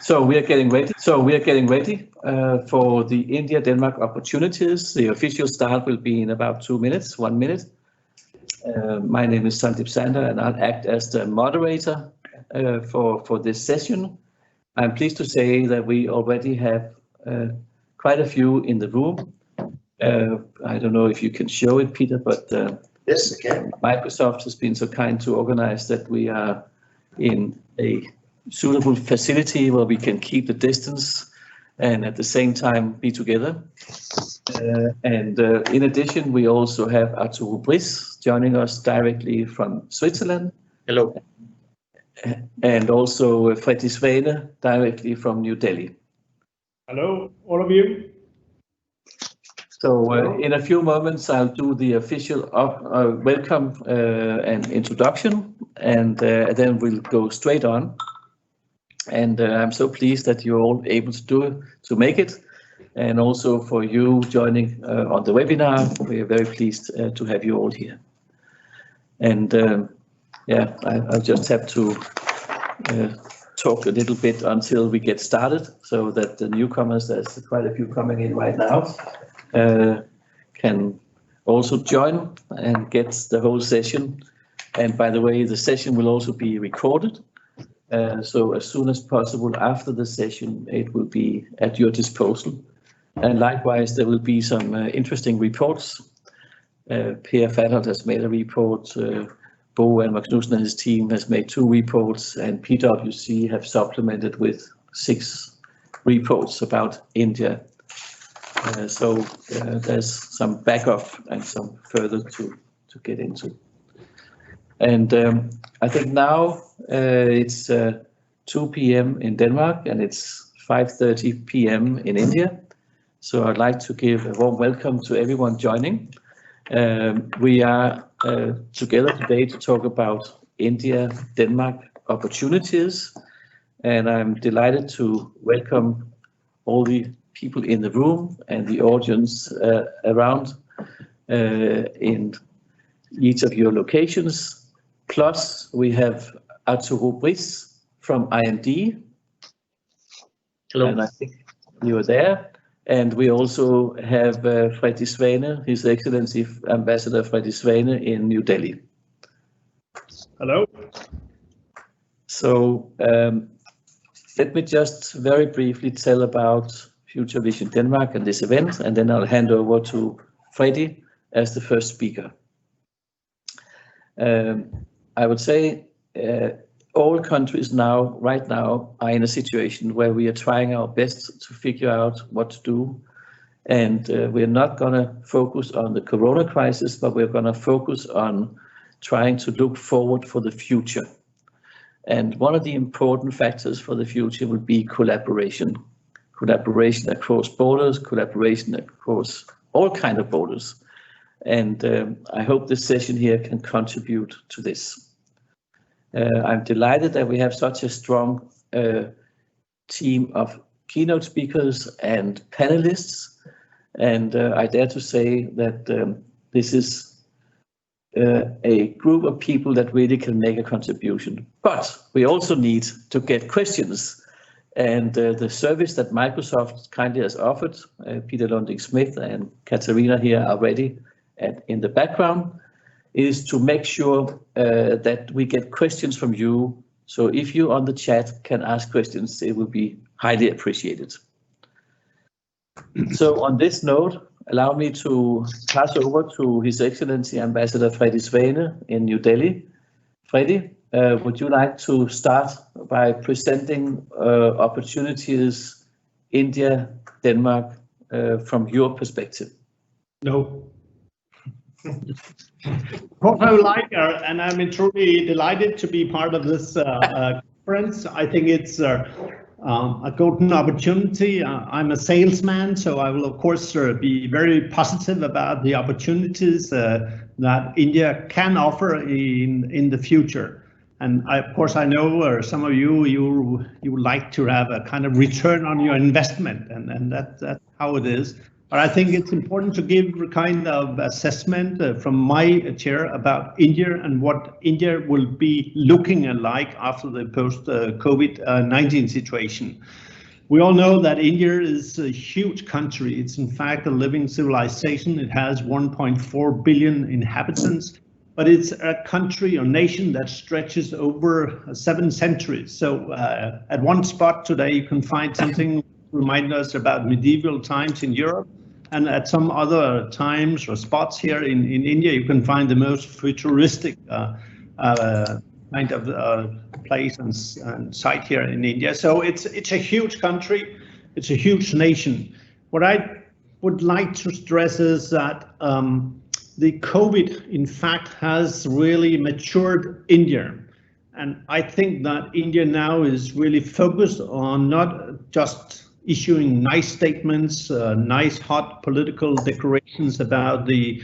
So we are getting ready. For the India-Denmark opportunities. The official start will be in about 2 minutes, 1 minute. My name is Sandeep Sander, and I'll act as the moderator for this session. I'm pleased to say that we already have quite a few in the room. I don't know if you can show it, Peter, but yes, I can. Microsoft has been so kind to organize that we are in a suitable facility where we can keep the distance and at the same time be together. In addition, we also have Arturo Briz joining us directly from Switzerland. Hello. And also Freddy Svane directly from New Delhi. Hello, all of you. So in a few moments, I'll do the official welcome and introduction, and then we'll go straight on. And I'm so pleased that you're all able to make it, and also for you joining on the webinar. We're very pleased to have you all here. And yeah, I'll just have to talk a little bit until we get started, so that the newcomers, there's quite a few coming in right now, can also join and get the whole session. And by the way, the session will also be recorded. So as soon as possible after the session, it will be at your disposal. And likewise, there will be some interesting reports. Per Fatholt has made a report, Bo and Max Knudsen and his team has made 2 reports, and PwC have supplemented with 6 reports about India. So there's some backup and some further to get into. And I think now it's 2 p.m. in Denmark and it's 5:30 p.m. in India. So I'd like to give a warm welcome to everyone joining. We are together today to talk about India-Denmark opportunities. And I'm delighted to welcome all the people in the room and the audience around in each of your locations. Plus, we have Arturo Briz from IMD. Hello. And I think you are there. And we also have Freddy Svane, His Excellency Ambassador Freddy Svane in New Delhi. Hello. So let me just very briefly tell about Future Vision Denmark and this event, and then I'll hand over to Freddy as the first speaker. I would say all countries right now are in a situation where we are trying our best to figure out what to do. And we're not going to focus on the corona crisis, but we're going to focus on trying to look forward for the future. And one of the important factors for the future will be collaboration. Collaboration across borders, collaboration across all kinds of borders. And I hope this session here can contribute to this. I'm delighted that we have such a strong team of keynote speakers and panelists. And I dare to say that this is a group of people that really can make a contribution. But we also need to get questions. And the service that Microsoft kindly has offered, Peter Lunding-Smith and Katarina here are ready in the background, is to make sure that we get questions from you. So if you on the chat can ask questions, it will be highly appreciated. So on this note, allow me to pass over to His Excellency Ambassador Freddy Svane in New Delhi. Freddy, would you like to start by presenting opportunities India, Denmark from your perspective? No. Of course, I would like, and I'm truly delighted to be part of this conference. I think it's a golden opportunity. I'm a salesman, so I will, of course, be very positive about the opportunities that India can offer in the future. And of course, I know some of you would like to have a kind of return on your investment, and that's how it is. But I think it's important to give a kind of assessment from my chair about India and what India will be looking like after the post-COVID-19 situation. We all know that India is a huge country. It's in fact a living civilization. It has 1.4 billion inhabitants, but it's a country or nation that stretches over 7 centuries. So at one spot today, you can find something remind us about medieval times in Europe. And at some other times or spots here in India, you can find the most futuristic kind of place and site here in India. So it's a huge country, it's a huge nation. What I would like to stress is that the COVID, in fact, has really matured India. And I think that India now is really focused on not just issuing nice statements, nice hot political declarations about the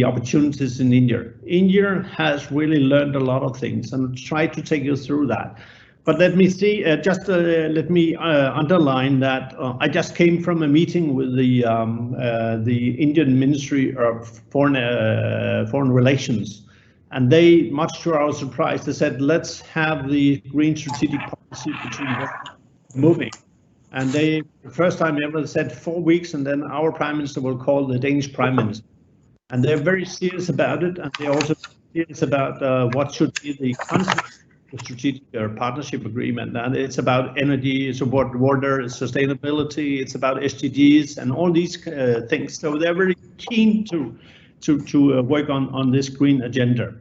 opportunities in India. India has really learned a lot of things, and I'll try to take you through that. But let me see, let me underline that I just came from a meeting with the Indian Ministry of Foreign Relations, and they, much to our surprise, they said, let's have the green strategic policy between them moving. And they, the first time ever, said 4 weeks, and then our Prime Minister will call the Danish Prime Minister. And they're very serious about it, and they're also serious about what should be the concept of the strategic partnership agreement. And it's about energy, it's about water, sustainability, it's about SDGs and all these things. So they're very keen to work on this green agenda.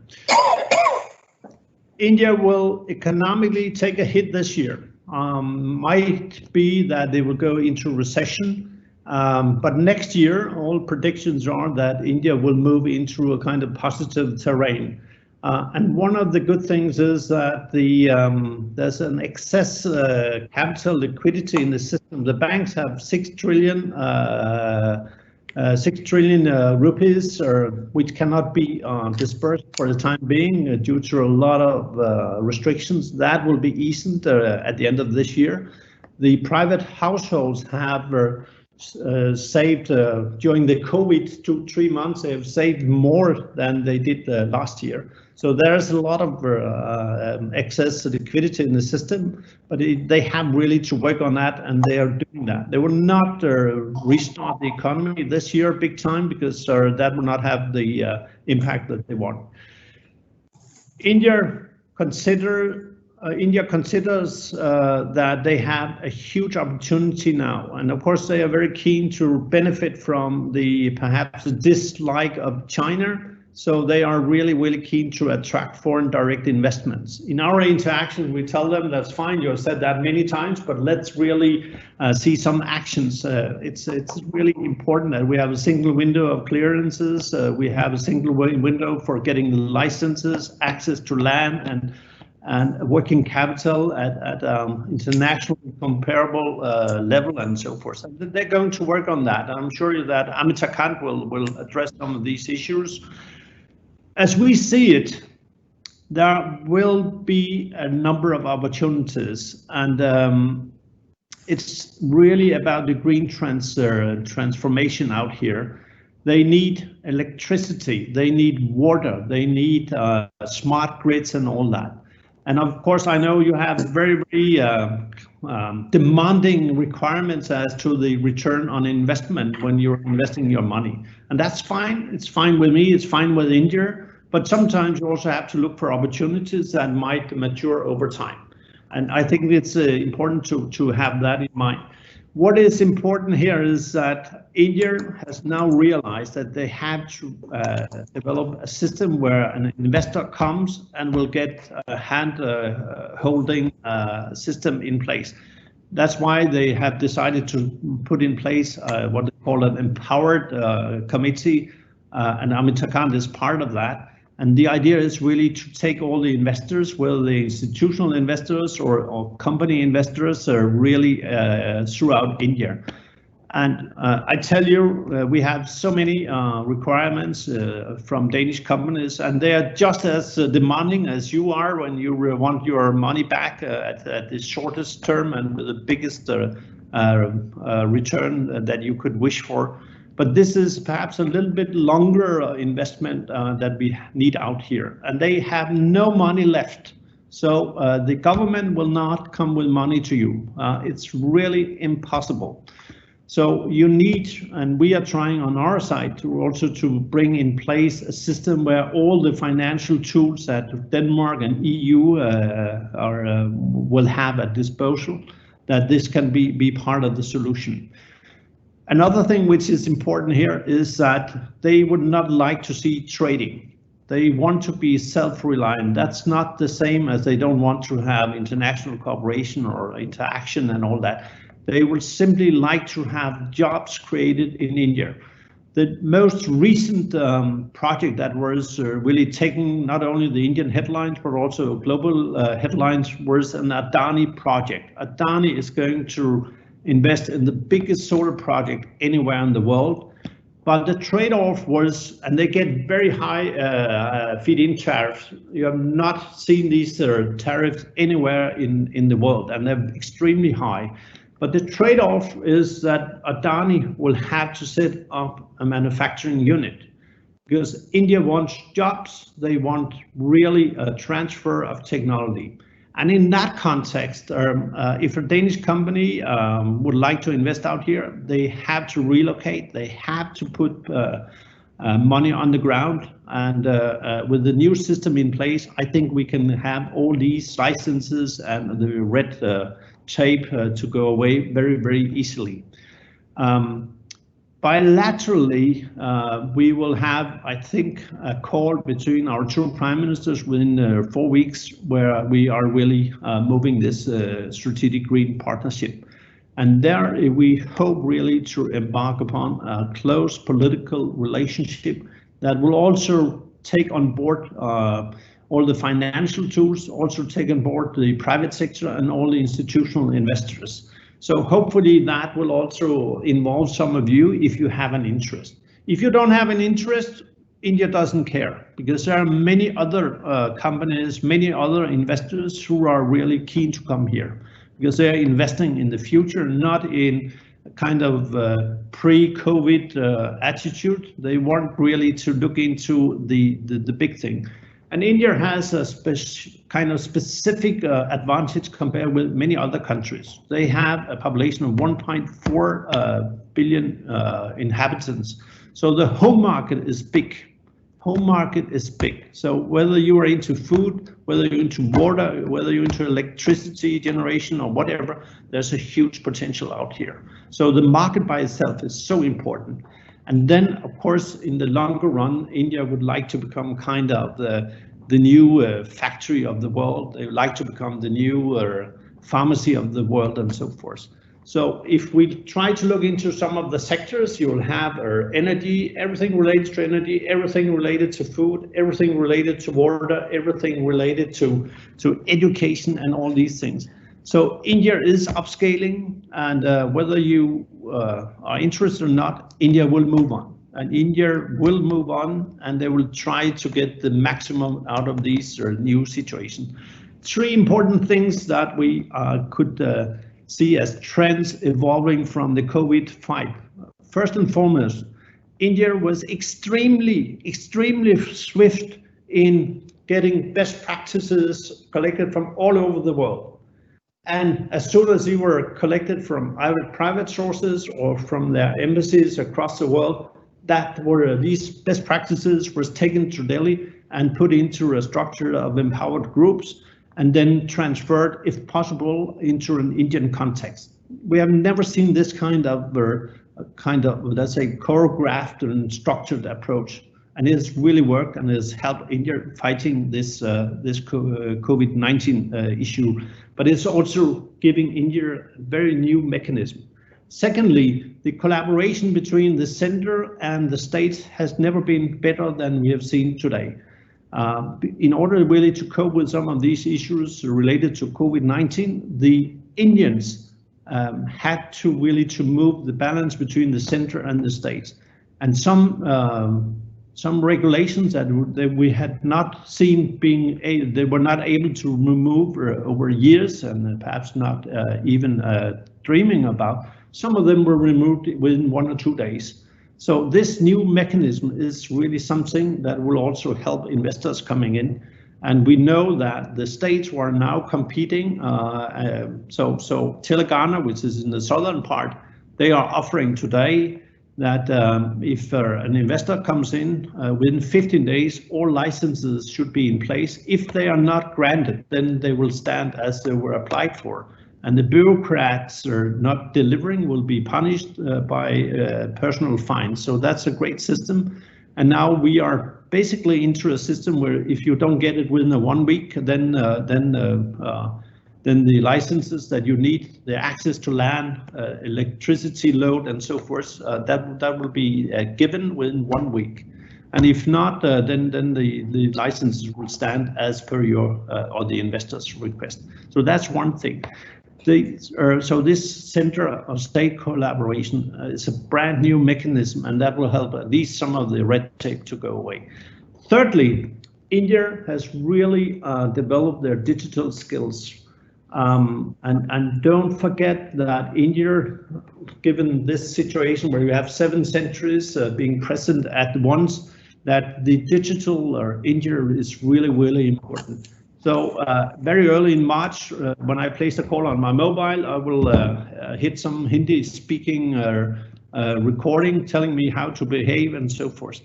India will economically take a hit this year. Might be that they will go into recession, but next year all predictions are that India will move into a kind of positive terrain. And one of the good things is that there's an excess capital liquidity in the system. The banks have 6 trillion rupees, which cannot be dispersed for the time being due to a lot of restrictions. That will be eased at the end of this year. The private households have saved during the COVID 2-3 months. They have saved more than they did last year. So there's a lot of excess liquidity in the system, but they have really to work on that, and they are doing that. They will not restart the economy this year big time, because that will not have the impact that they want. India considers that they have a huge opportunity now, and of course they are very keen to benefit from the perhaps dislike of China. So they are really keen to attract foreign direct investments. In our interactions, we tell them that's fine. You have said that many times, but let's really see some actions. It's really important that we have a single window of clearances. We have a single window for getting licenses, access to land, and working capital at internationally comparable level and so forth. And they're going to work on that. I'm sure that Amitabh Kant will address some of these issues. As we see it, there will be a number of opportunities, and it's really about the green transformation out here. They need electricity, they need water, they need smart grids and all that. And of course, I know you have very demanding requirements as to the return on investment when you're investing your money. And that's fine. It's fine with me. It's fine with India. But sometimes you also have to look for opportunities that might mature over time. And I think it's important to have that in mind. What is important here is that India has now realized that they have to develop a system where an investor comes and will get a hand holding system in place. That's why they have decided to put in place what they call an empowered committee, and Amitabh Kant is part of that. And the idea is really to take all the investors, whether the institutional investors or company investors, are really throughout India. And I tell you, we have so many requirements from Danish companies, and they are just as demanding as you are when you want your money back at the shortest term and with the biggest return that you could wish for. But this is perhaps a little bit longer investment that we need out here, and they have no money left. So the government will not come with money to you. It's really impossible. So you need, and we are trying on our side to also to bring in place a system where all the financial tools that Denmark and EU will have at disposal, that this can be part of the solution. Another thing which is important here is that they would not like to see trading. They want to be self-reliant. That's not the same as they don't want to have international cooperation or interaction and all that. They would simply like to have jobs created in India. The most recent project that was really taking not only the Indian headlines, but also global headlines was an Adani project. Adani is going to invest in the biggest solar project anywhere in the world. But the trade-off was, and they get very high feed-in tariffs. You have not seen these tariffs anywhere in the world, and they're extremely high. But the trade-off is that Adani will have to set up a manufacturing unit because India wants jobs. They want really a transfer of technology. And in that context, if a Danish company would like to invest out here, they have to relocate. They have to put money on the ground. And with the new system in place, I think we can have all these licenses and the red tape to go away very, very easily. Bilaterally, we will have, I think, a call between our two prime ministers within 4 weeks where we are really moving this strategic green partnership. And there we hope really to embark upon a close political relationship that will also take on board all the financial tools, also take on board the private sector and all the institutional investors. So hopefully that will also involve some of you if you have an interest. If you don't have an interest, India doesn't care, because there are many other companies, many other investors who are really keen to come here, because they are investing in the future, not in a kind of pre-COVID attitude. They want really to look into the big thing. And India has a kind of specific advantage compared with many other countries. They have a population of 1.4 billion inhabitants. So the home market is big. Home market is big. So whether you are into food, whether you're into water, whether you're into electricity generation or whatever, there's a huge potential out here. So the market by itself is so important. And then, of course, in the longer run, India would like to become kind of the new factory of the world. They would like to become the new pharmacy of the world and so forth. So if we try to look into some of the sectors, you will have energy, everything related to energy, everything related to food, everything related to water, everything related to education and all these things. So India is upscaling, and whether you are interested or not, India will move on. And India will move on, and they will try to get the maximum out of these new situations. 3 important things that we could see as trends evolving from the COVID fight. First and foremost, India was extremely swift in getting best practices collected from all over the world. And as soon as they were collected from either private sources or from their embassies across the world, that were these best practices was taken to Delhi and put into a structure of empowered groups and then transferred, if possible, into an Indian context. We have never seen this kind of, let's say, choreographed and structured approach. And it has really worked and has helped India fighting this COVID-19 issue. But it's also giving India a very new mechanism. Secondly, the collaboration between the center and the states has never been better than we have seen today. In order really to cope with some of these issues related to COVID-19, the Indians had to really to move the balance between the center and the states. And some regulations that we had not seen they were not able to remove over years and perhaps not even dreaming about. Some of them were removed within 1 or 2 days. So this new mechanism is really something that will also help investors coming in. And we know that the states who are now competing, so Telangana, which is in the southern part, they are offering today that if an investor comes in within 15 days, all licenses should be in place. If they are not granted, then they will stand as they were applied for. And the bureaucrats are not delivering will be punished by personal fines. So that's a great system. And now we are basically into a system where if you don't get it within 1 week, then the licenses that you need, the access to land, electricity load, and so forth, that will be given within 1 week. And if not, then the licenses will stand as per your or the investor's request. So that's one thing. So this center of state collaboration is a brand new mechanism, and that will help at least some of the red tape to go away. Thirdly, India has really developed their digital skills. And don't forget that India, given this situation where you have 7 centuries being present at once, that the digital India is really, really important. So very early in March, when I place a call on my mobile, I will hit some Hindi speaking recording telling me how to behave and so forth.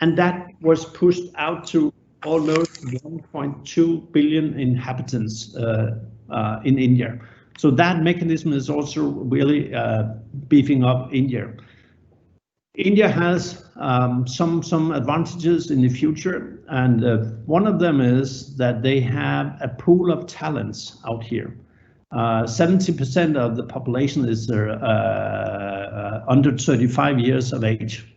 And that was pushed out to almost 1.2 billion inhabitants in India. So that mechanism is also really beefing up India. India has some advantages in the future, and one of them is that they have a pool of talents out here. 70% of the population is under 35 years of age.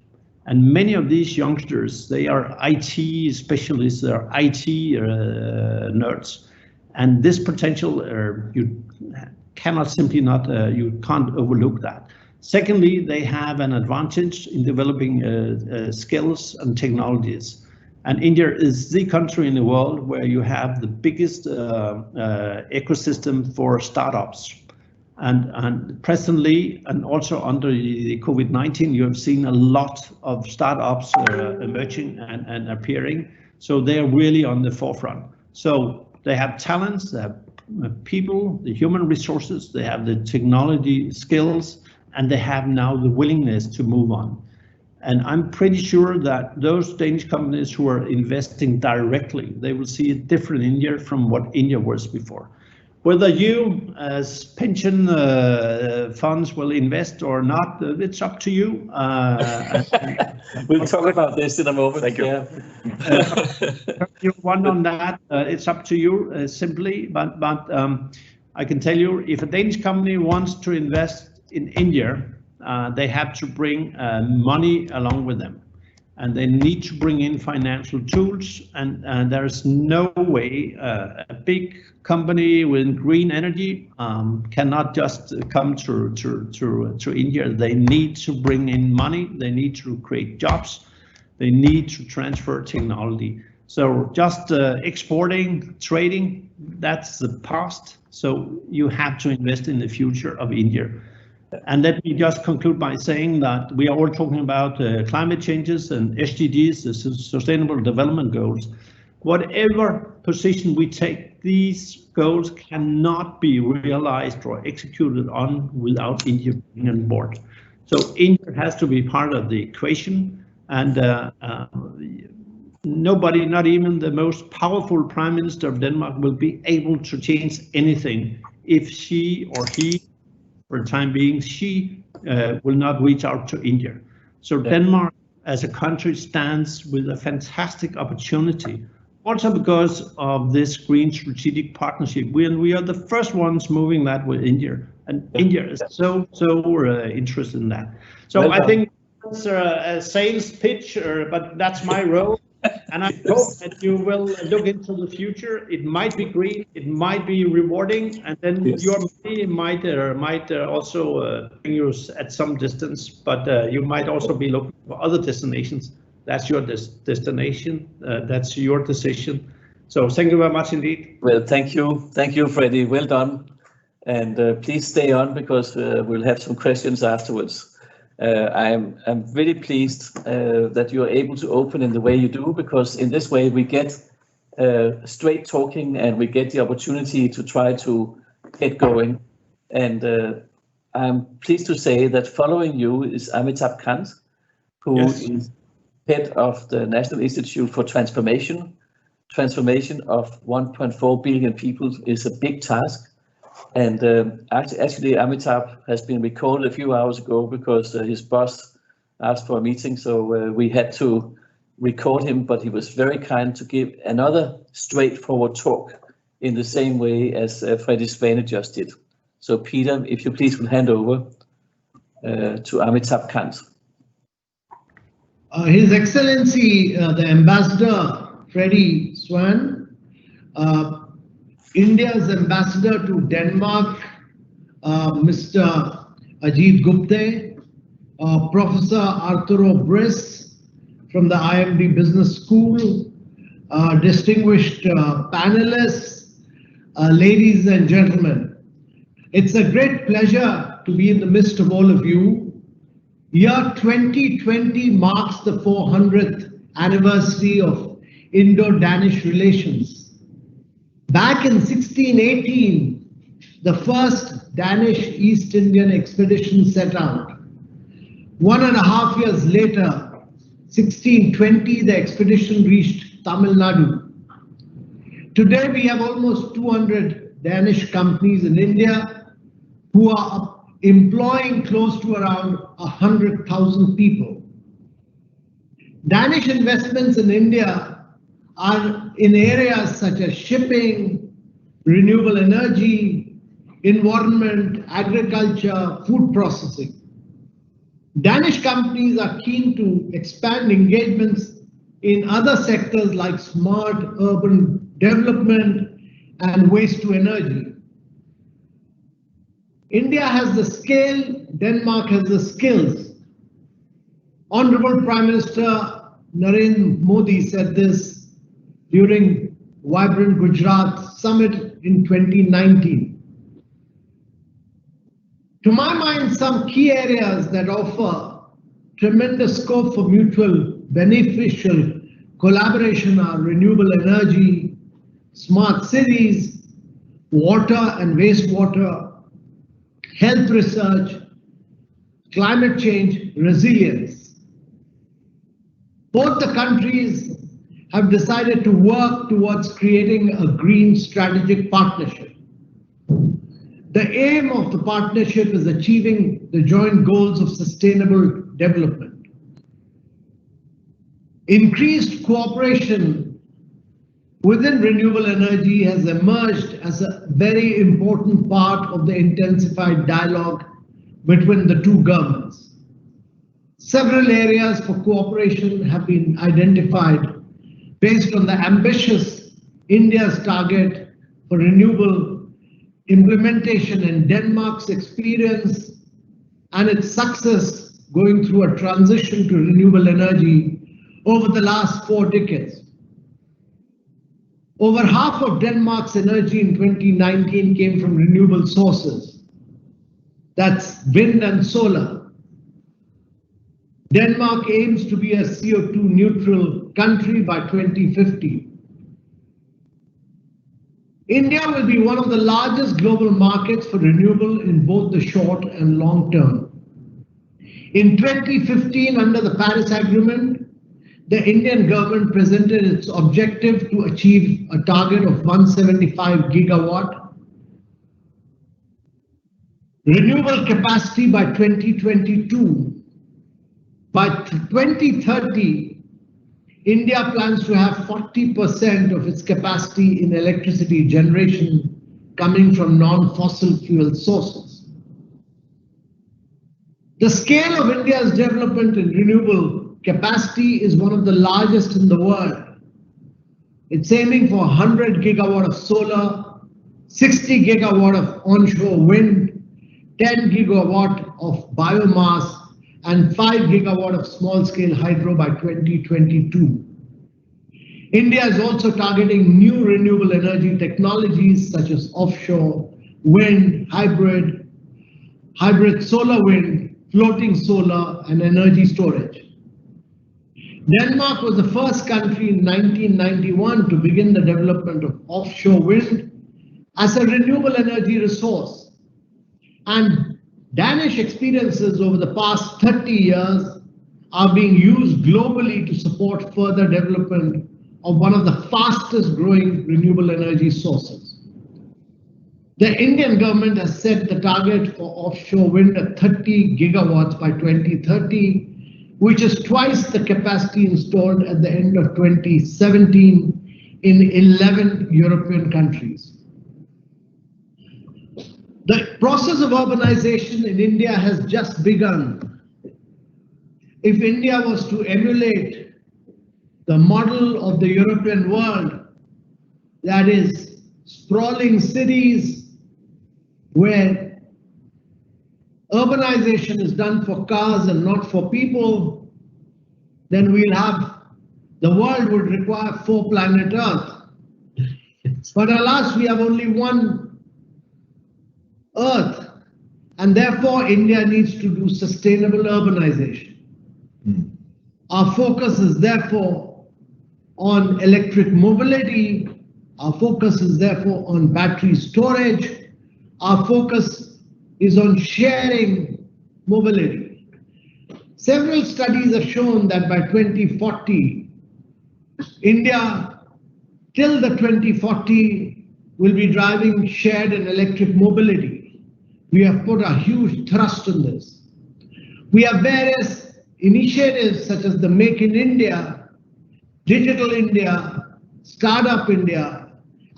And many of these youngsters, they are IT specialists, they're IT nerds. And this potential, you cannot simply not, you can't overlook that. Secondly, they have an advantage in developing skills and technologies. And India is the country in the world where you have the biggest ecosystem for startups. And presently, and also under the COVID-19, you have seen a lot of startups emerging and appearing. So they are really on the forefront. So they have talents, they have people, the human resources, they have the technology skills, and they have now the willingness to move on. And I'm pretty sure that those Danish companies who are investing directly, they will see a different India from what India was before. Whether you as pension funds will invest or not, it's up to you. We'll talk about this in a moment. Thank you. Yeah. You want on that, it's up to you simply, but I can tell you, if a Danish company wants to invest in India, they have to bring money along with them, and they need to bring in financial tools, and there's no way a big company with green energy cannot just come to India. They need to bring in money, they need to create jobs, they need to transfer technology. So just exporting, trading, that's the past. So you have to invest in the future of India. And let me just conclude by saying that we are all talking about climate changes and SDGs, the Sustainable Development Goals. Whatever position we take, these goals cannot be realized or executed on without India being on board. So India has to be part of the equation, and nobody, not even the most powerful Prime Minister of Denmark, will be able to change anything if she or he, for the time being, she will not reach out to India. So Denmark as a country stands with a fantastic opportunity, also because of this green strategic partnership. We are the first ones moving that with India, and India is so interested in that. So I think it's a sales pitch, but that's my role. And I hope that you will look into the future. It might be green, it might be rewarding, and then your money might also bring you at some distance, but you might also be looking for other destinations. That's your destination, that's your decision. So thank you very much indeed. Well, thank you, Freddie. Well done. And please stay on, because we'll have some questions afterwards. I'm really pleased that you are able to open in the way you do, because in this way we get straight talking and we get the opportunity to try to get going. And I'm pleased to say that following you is Amitabh Kant, who is head of the National Institute for Transformation. Transformation of 1.4 billion people is a big task. And actually, Amitabh has been recalled a few hours ago because his boss asked for a meeting, so we had to record him, but he was very kind to give another straightforward talk in the same way as Freddie Svane just did. So Peter, if you please will hand over to Amitabh Kant. His Excellency, the Ambassador Freddie Svane, India's Ambassador to Denmark, Mr. Ajit Gupte, Professor Arturo Briss from the IMD Business School, distinguished panelists, ladies and gentlemen. It's a great pleasure to be in the midst of all of you. Year 2020 marks the 400th anniversary of Indo-Danish relations. Back in 1618, the first Danish East Indian expedition set out. 1.5 years later, 1620, the expedition reached Tamil Nadu. Today, we have almost 200 Danish companies in India who are employing close to around 100,000 people. Danish investments in India are in areas such as shipping, renewable energy, environment, agriculture, food processing. Danish companies are keen to expand engagements in other sectors like smart urban development and waste to energy. India has the scale, Denmark has the skills. Honorable Prime Minister Narendra Modi said this during Vibrant Gujarat Summit in 2019. To my mind, some key areas that offer tremendous scope for mutual beneficial collaboration are renewable energy, smart cities, water and wastewater, health research, climate change, resilience. Both the countries have decided to work towards creating a green strategic partnership. The aim of the partnership is achieving the joint goals of sustainable development. Increased cooperation within renewable energy has emerged as a very important part of the intensified dialogue between the two governments. Several areas for cooperation have been identified based on the ambitious India's target for renewable implementation and Denmark's experience and its success going through a transition to renewable energy over the last 4 decades. Over half of Denmark's energy in 2019 came from renewable sources. That's wind and solar. Denmark aims to be a CO2 neutral country by 2050. India will be one of the largest global markets for renewable in both the short and long term. In 2015, under the Paris Agreement, the Indian government presented its objective to achieve a target of 175 gigawatt renewable capacity by 2022. By 2030, India plans to have 40% of its capacity in electricity generation coming from non-fossil fuel sources. The scale of India's development in renewable capacity is one of the largest in the world. It's aiming for 100 gigawatt of solar, 60 gigawatt of onshore wind, 10 gigawatt of biomass, and 5 gigawatt of small-scale hydro by 2022. India is also targeting new renewable energy technologies such as offshore wind, hybrid solar wind, floating solar and energy storage. Denmark was the first country in 1991 to begin the development of offshore wind as a renewable energy resource. And Danish experiences over the past 30 years are being used globally to support further development of one of the fastest growing renewable energy sources. The Indian government has set the target for offshore wind at 30 gigawatts by 2030, which is twice the capacity installed at the end of 2017 in 11 European countries. The process of urbanization in India has just begun. If India was to emulate the model of the European world, that is sprawling cities where urbanization is done for cars and not for people, then the world would require 4 planet Earth. But alas, we have only one Earth, and therefore India needs to do sustainable urbanization. Our focus is therefore on electric mobility. Our focus is therefore on battery storage. Our focus is on sharing mobility. Several studies have shown that by 2040, India, till the 2040, will be driving shared and electric mobility. We have put a huge thrust on this. We have various initiatives such as the Make in India, Digital India, Startup India,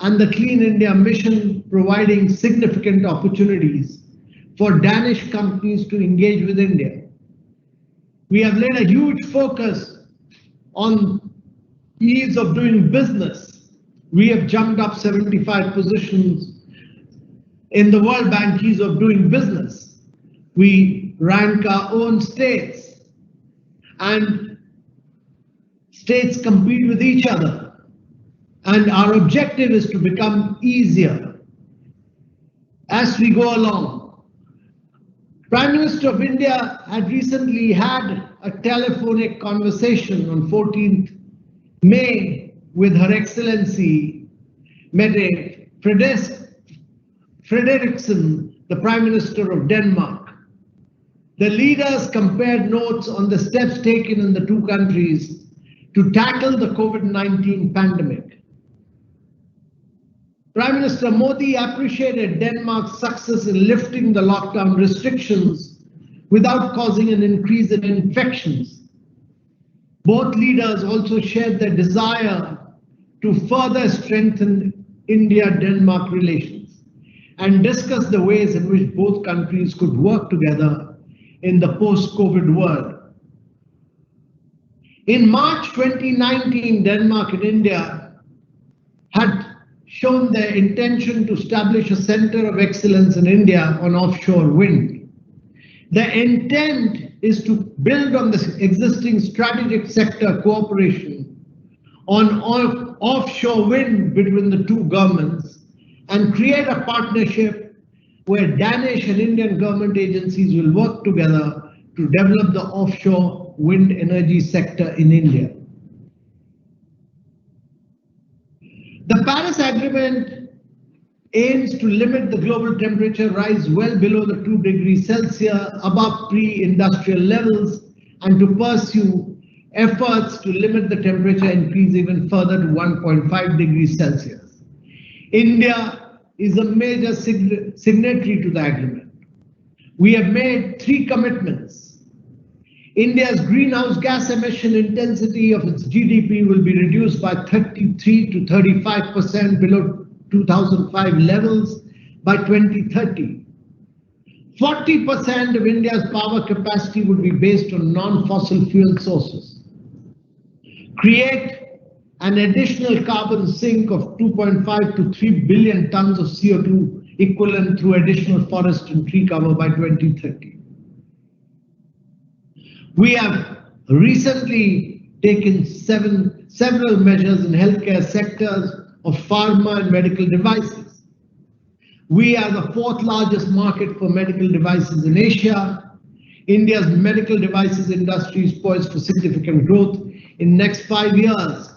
and the Clean India mission, providing significant opportunities for Danish companies to engage with India. We have laid a huge focus on ease of doing business. We have jumped up 75 positions in the World Bank ease of doing business. We rank our own states, and states compete with each other. And our objective is to become easier as we go along. Prime Minister of India had recently had a telephonic conversation on 14th May with Her Excellency Mette Frederiksen, the Prime Minister of Denmark. The leaders compared notes on the steps taken in the two countries to tackle the COVID-19 pandemic. Prime Minister Modi appreciated Denmark's success in lifting the lockdown restrictions without causing an increase in infections. Both leaders also shared their desire to further strengthen India-Denmark relations and discuss the ways in which both countries could work together in the post-COVID world. In March 2019, Denmark and India had shown their intention to establish a center of excellence in India on offshore wind. The intent is to build on the existing strategic sector cooperation on offshore wind between the two governments and create a partnership where Danish and Indian government agencies will work together to develop the offshore wind energy sector in India. The Paris Agreement aims to limit the global temperature rise well below the 2 degrees Celsius above pre-industrial levels and to pursue efforts to limit the temperature increase even further to 1.5 degrees Celsius. India is a major signatory to the agreement. We have made 3 commitments. India's greenhouse gas emission intensity of its GDP will be reduced by 33 to 35% below 2005 levels by 2030. 40% of India's power capacity would be based on non-fossil fuel sources. Create an additional carbon sink of 2.5 to 3 billion tons of CO2 equivalent through additional forest and tree cover by 2030. We have recently taken several measures in healthcare sectors of pharma and medical devices. We are the 4th largest market for medical devices in Asia. India's medical devices industry is poised for significant growth in next 5 years,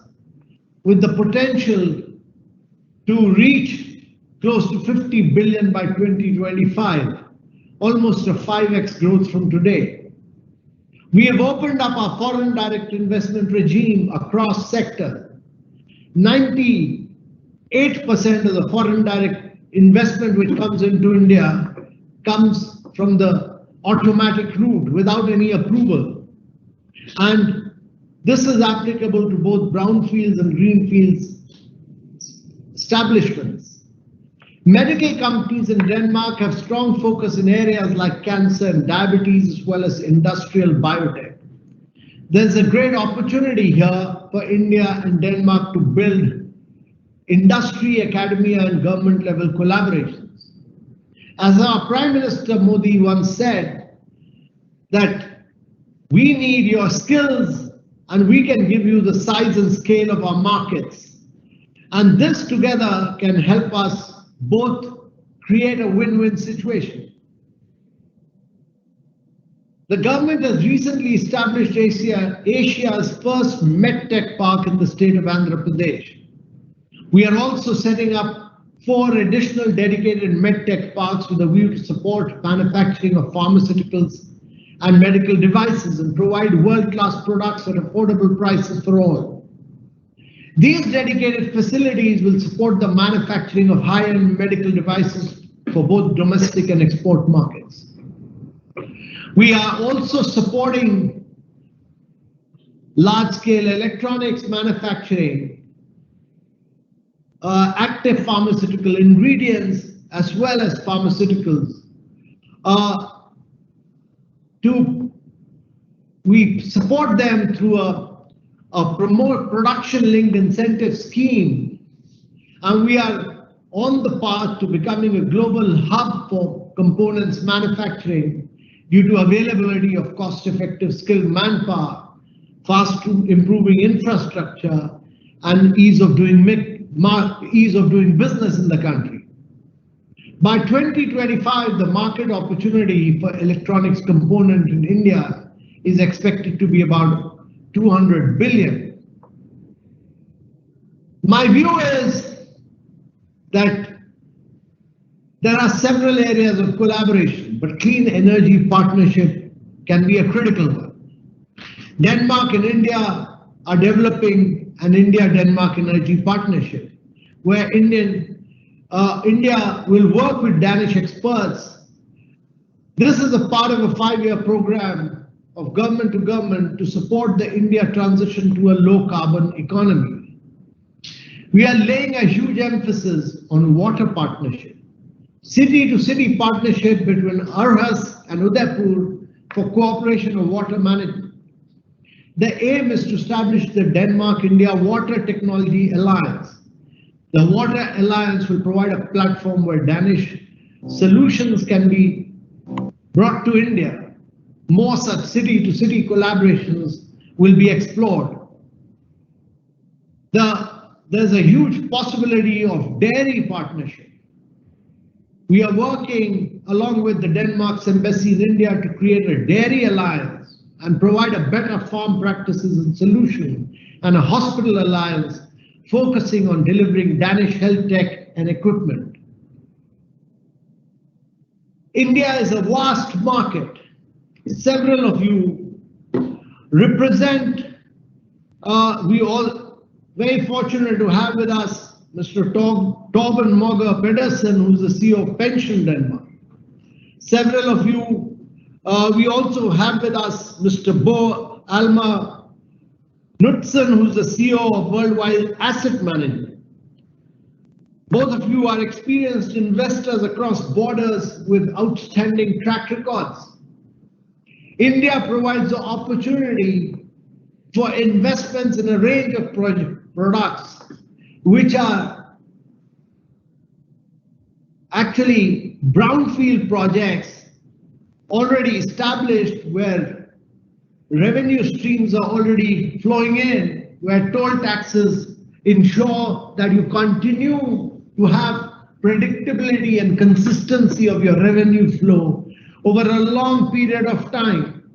with the potential to reach close to 50 billion by 2025, almost a 5x growth from today. We have opened up our foreign direct investment regime across sectors. 98% of the foreign direct investment which comes into India comes from the automatic route without any approval. And this is applicable to both brownfields and greenfields establishments. Medical companies in Denmark have strong focus in areas like cancer and diabetes, as well as industrial biotech. There's a great opportunity here for India and Denmark to build industry, academia, and government level collaborations. As our Prime Minister Modi once said, that we need your skills and we can give you the size and scale of our markets. And this together can help us both create a win-win situation. The government has recently established Asia's first medtech park in the state of Andhra Pradesh. We are also setting up 4 additional dedicated medtech parks with a view to support manufacturing of pharmaceuticals and medical devices and provide world-class products at affordable prices for all. These dedicated facilities will support the manufacturing of high-end medical devices for both domestic and export markets. We are also supporting large-scale electronics manufacturing, active pharmaceutical ingredients, as well as pharmaceuticals. We support them through a promote production-linked incentive scheme, and we are on the path to becoming a global hub for components manufacturing due to availability of cost-effective skilled manpower, fast improving infrastructure, and ease of doing business in the country. By 2025, the market opportunity for electronics component in India is expected to be about 200 billion. My view is that there are several areas of collaboration, but clean energy partnership can be a critical one. Denmark and India are developing an India-Denmark energy partnership, where India will work with Danish experts. This is a part of a 5-year program of government to government to support the India transition to a low carbon economy. We are laying a huge emphasis on water partnership, city to city partnership between Aarhus and Udaipur for cooperation of water management. The aim is to establish the Denmark-India Water Technology Alliance. The Water Alliance will provide a platform where Danish solutions can be brought to India. More such city-to-city collaborations will be explored. There's a huge possibility of dairy partnership. We are working along with the Denmark's embassy in India to create a dairy alliance and provide a better farm practices and solution, and a hospital alliance focusing on delivering Danish health tech and equipment. India is a vast market. Several of you represent, we all very fortunate to have with us Mr. Torben Mogger Pedersen, who's the CEO of Pension Denmark. Several of you, we also have with us Mr. Bo Alma Knudsen, who's the CEO of Worldwide Asset Management. Both of you are experienced investors across borders with outstanding track records. India provides the opportunity for investments in a range of products, which are actually brownfield projects already established, where revenue streams are already flowing in, where toll taxes ensure that you continue to have predictability and consistency of your revenue flow, over a long period of time.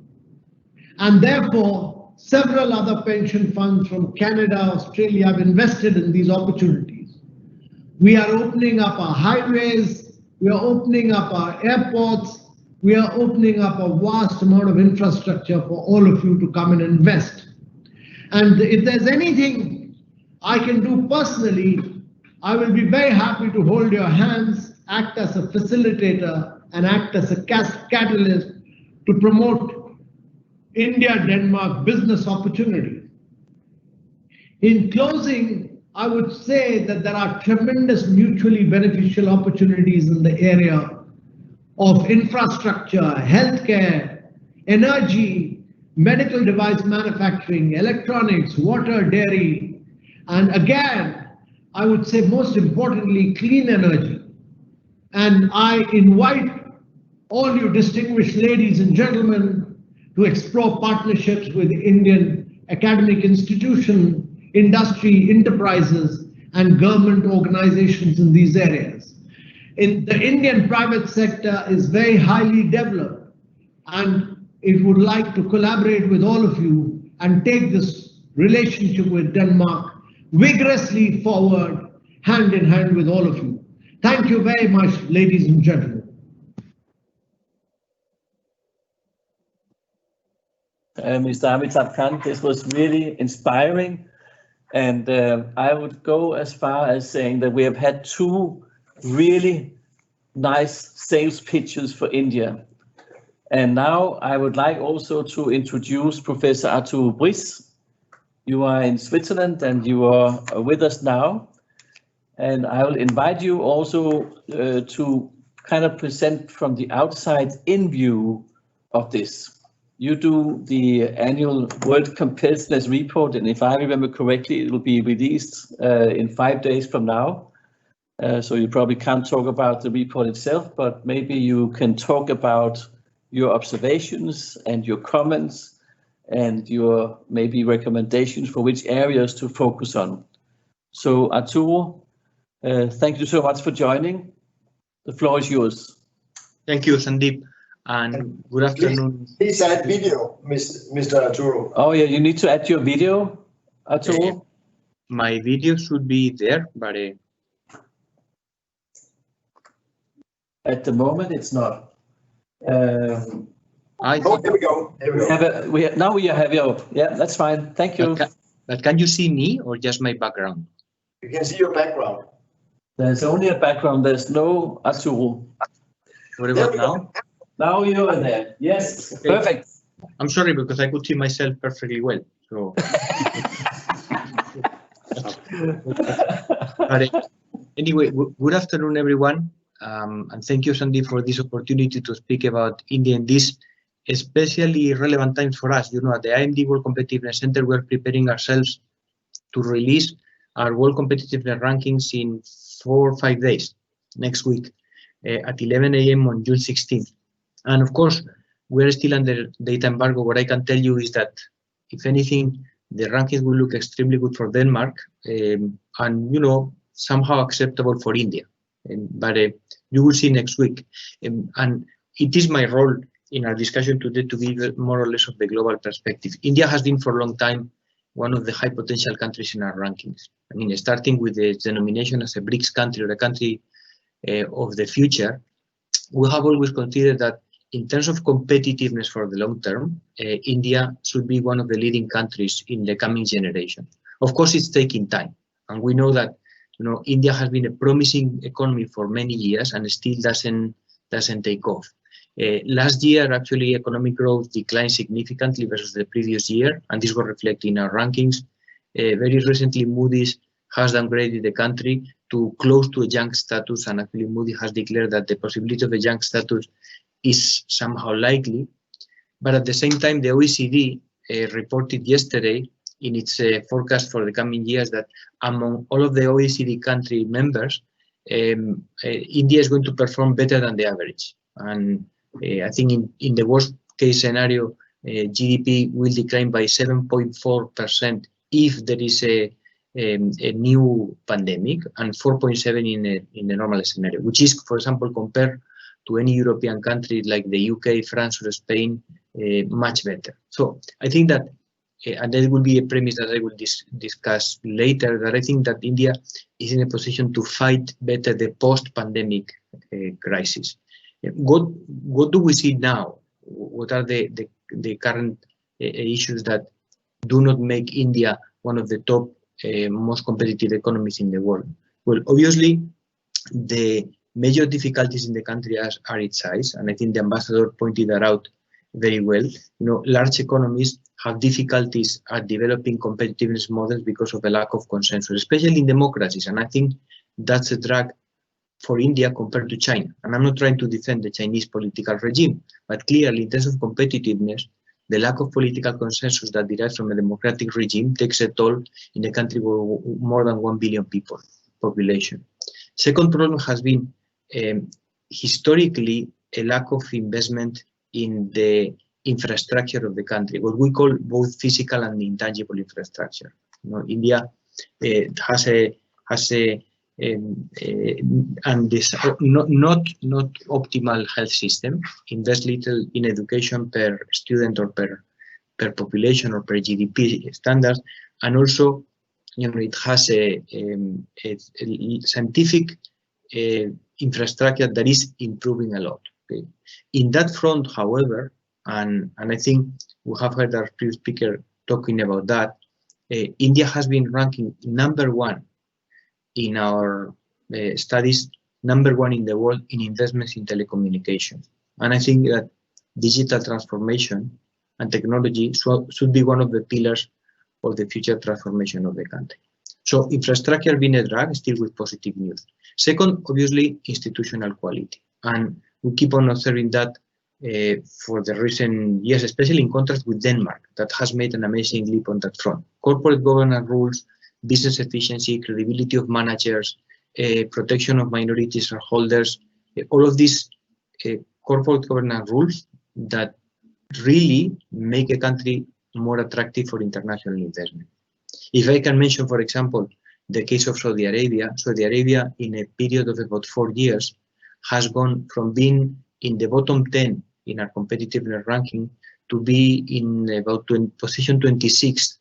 And therefore, several other pension funds from Canada, Australia have invested in these opportunities. We are opening up our highways, we are opening up our airports, we are opening up a vast amount of infrastructure for all of you to come and invest. And if there's anything I can do personally, I will be very happy to hold your hands, act as a facilitator, and act as a catalyst to promote India-Denmark business opportunities. In closing, I would say that there are tremendous mutually beneficial opportunities in the area of infrastructure, healthcare, energy, medical device manufacturing, electronics, water, dairy, and again, I would say most importantly, clean energy. And I invite all you distinguished ladies and gentlemen to explore partnerships with Indian academic institutions, industry, enterprises, and government organizations in these areas. The Indian private sector is very highly developed, and it would like to collaborate with all of you and take this relationship with Denmark vigorously forward, hand in hand with all of you. Thank you very much, ladies and gentlemen. Mr. Amitabh Kant, this was really inspiring. And I would go as far as saying that we have had two really nice sales pitches for India. And now I would like also to introduce Professor Arturo Briz. You are in Switzerland and you are with us now. And I will invite you also to kind of present from the outside in view of this. You do the annual World Competitiveness Report, and if I remember correctly, it will be released in 5 days from now. So you probably can't talk about the report itself, but maybe you can talk about your observations and your comments and your maybe recommendations for which areas to focus on. So Arturo, thank you so much for joining. The floor is yours. Thank you, Sandeep, and good afternoon. Please add video, Mr. Arturo. Oh yeah, you need to add your video, Arturo. My video should be there, but at the moment it's not. Oh, here we go. Here we go. Now we have your, yeah, that's fine. Thank you. But can you see me or just my background? You can see your background. There's only a background. There's no Arturo. What about now? Now you are there. Yes, okay. Perfect. I'm sorry because I could see myself perfectly well. So. Anyway, good afternoon, everyone. And thank you, Sandeep, for this opportunity to speak about India in this especially relevant times for us. You know, at the IMD World Competitiveness Center, we're preparing ourselves to release our World Competitiveness rankings in 4 or 5 days, next week, at 11 a.m. on June 16th. And of course, we're still under data embargo. What I can tell you is that, if anything, the rankings will look extremely good for Denmark and, you know, somehow acceptable for India. But you will see next week. And it is my role in our discussion today to give more or less of the global perspective. India has been for a long time one of the high potential countries in our rankings. I mean, starting with the denomination as a BRICS country or a country of the future, we have always considered that in terms of competitiveness for the long term, India should be one of the leading countries in the coming generation. Of course, it's taking time. And we know that, you know, India has been a promising economy for many years and still doesn't take off. Last year, actually, economic growth declined significantly versus the previous year, and this was reflected in our rankings. Very recently, Moody's has downgraded the country to close to a junk status, and actually Moody's has declared that the possibility of a junk status is somehow likely. But at the same time, the OECD reported yesterday in its forecast for the coming years that among all of the OECD country members, India is going to perform better than the average. And I think in the worst case scenario, GDP will decline by 7.4% if there is a new pandemic, and 4.7% in the normal scenario, which is, for example, compared to any European country like the UK, France, or Spain much better. So I think that, and that will be a premise that I will discuss later, that I think that India is in a position to fight better the post-pandemic crisis. What do we see now? What are the current issues that do not make India one of the top most competitive economies in the world? Well, obviously, the major difficulties in the country are its size, and I think the ambassador pointed that out very well. Large economies have difficulties at developing competitiveness models because of a lack of consensus, especially in democracies, and I think that's a drag for India compared to China. And I'm not trying to defend the Chinese political regime, but clearly in terms of competitiveness, the lack of political consensus that derives from a democratic regime takes a toll in a country with more than 1 billion people population. Second problem has been historically a lack of investment in the infrastructure of the country, what we call both physical and intangible infrastructure. India has not optimal health system, invest little in education per student or per population or per GDP standards, and also it has a scientific infrastructure that is improving a lot. Okay. In that front, however, and I think we have heard our previous speaker talking about that, India has been ranking #1 in our studies, #1 in the world in investments in telecommunications. And I think that digital transformation and technology should be one of the pillars of the future transformation of the country. So infrastructure being a drag, still with positive news. Second, obviously, institutional quality. And we keep on observing that for the recent years, especially in contrast with Denmark, that has made an amazing leap on that front. Corporate governance rules, business efficiency, credibility of managers, protection of minority shareholders, all of these corporate governance rules that really make a country more attractive for international investment. If I can mention, for example, the case of Saudi Arabia in a period of about 4 years has gone from being in the bottom 10 in our competitiveness ranking to be in about position 26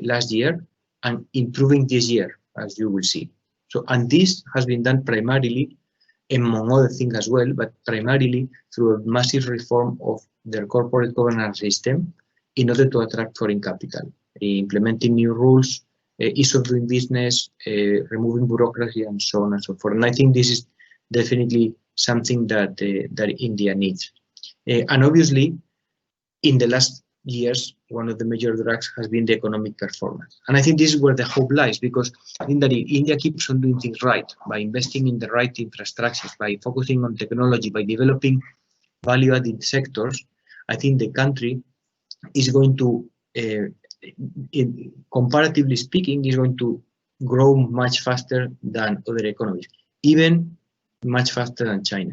last year and improving this year, as you will see. So, and this has been done primarily, among other things as well, but primarily through a massive reform of their corporate governance system in order to attract foreign capital, implementing new rules, ease of doing business, removing bureaucracy, and so on and so forth. And I think this is definitely something that India needs. And obviously, in the last years, one of the major drags has been the economic performance. And I think this is where the hope lies, because I think that India keeps on doing things right by investing in the right infrastructures, by focusing on technology, by developing value-added sectors. I think the country is going to, comparatively speaking, is going to grow much faster than other economies, even much faster than China.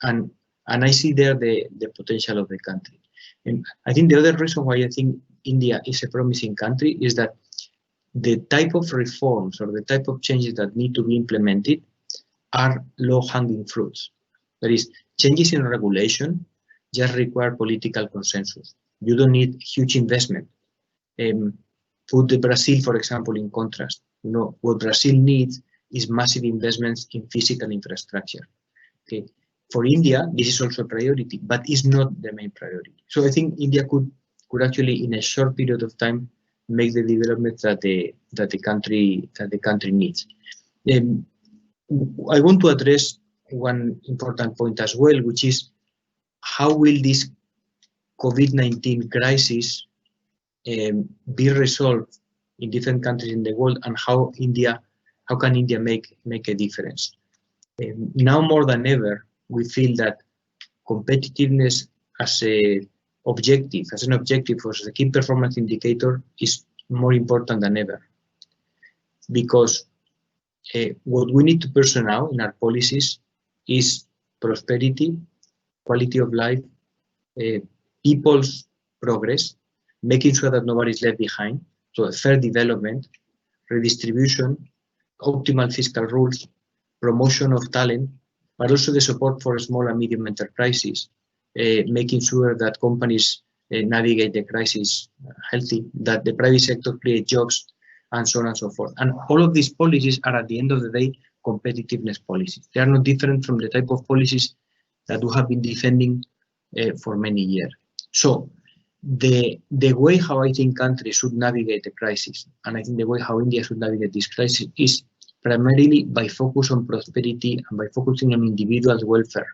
And I see there the potential of the country. And I think the other reason why I think India is a promising country is that the type of reforms or the type of changes that need to be implemented are low-hanging fruits. That is, changes in regulation just require political consensus. You don't need huge investment. Put Brazil, for example, in contrast. What Brazil needs is massive investments in physical infrastructure. Okay. For India, this is also a priority, but it's not the main priority. So I think India could actually, in a short period of time, make the development that the country needs. I want to address one important point as well, which is how will this COVID-19 crisis be resolved in different countries in the world, and how can India make a difference? Now more than ever, we feel that competitiveness as an objective, or as a key performance indicator, is more important than ever. Because what we need to pursue now in our policies is prosperity, quality of life, people's progress, making sure that nobody is left behind, so a fair development, redistribution, optimal fiscal rules, promotion of talent, but also the support for small and medium enterprises, making sure that companies navigate the crisis healthy, that the private sector creates jobs, and so on and so forth. And all of these policies are, at the end of the day, competitiveness policies. They are not different from the type of policies that we have been defending for many years. So the way how I think countries should navigate the crisis, and I think the way how India should navigate this crisis, is primarily by focus on prosperity and by focusing on individuals' welfare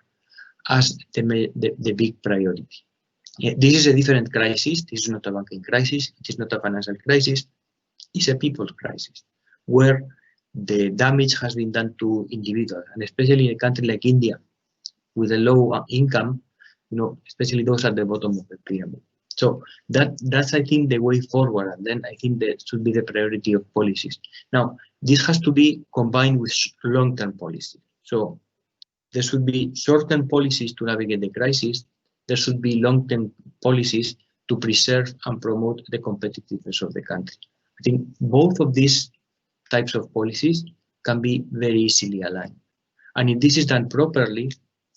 as the big priority. This is a different crisis. This is not a banking crisis. It is not a financial crisis. It's a people's crisis, where the damage has been done to individuals, and especially in a country like India, with a low income, especially those at the bottom of the pyramid. So that's, I think, the way forward, and then I think that should be the priority of policies. Now, this has to be combined with long-term policy. So there should be short-term policies to navigate the crisis. There should be long-term policies to preserve and promote the competitiveness of the country. I think both of these types of policies can be very easily aligned. And if this is done properly,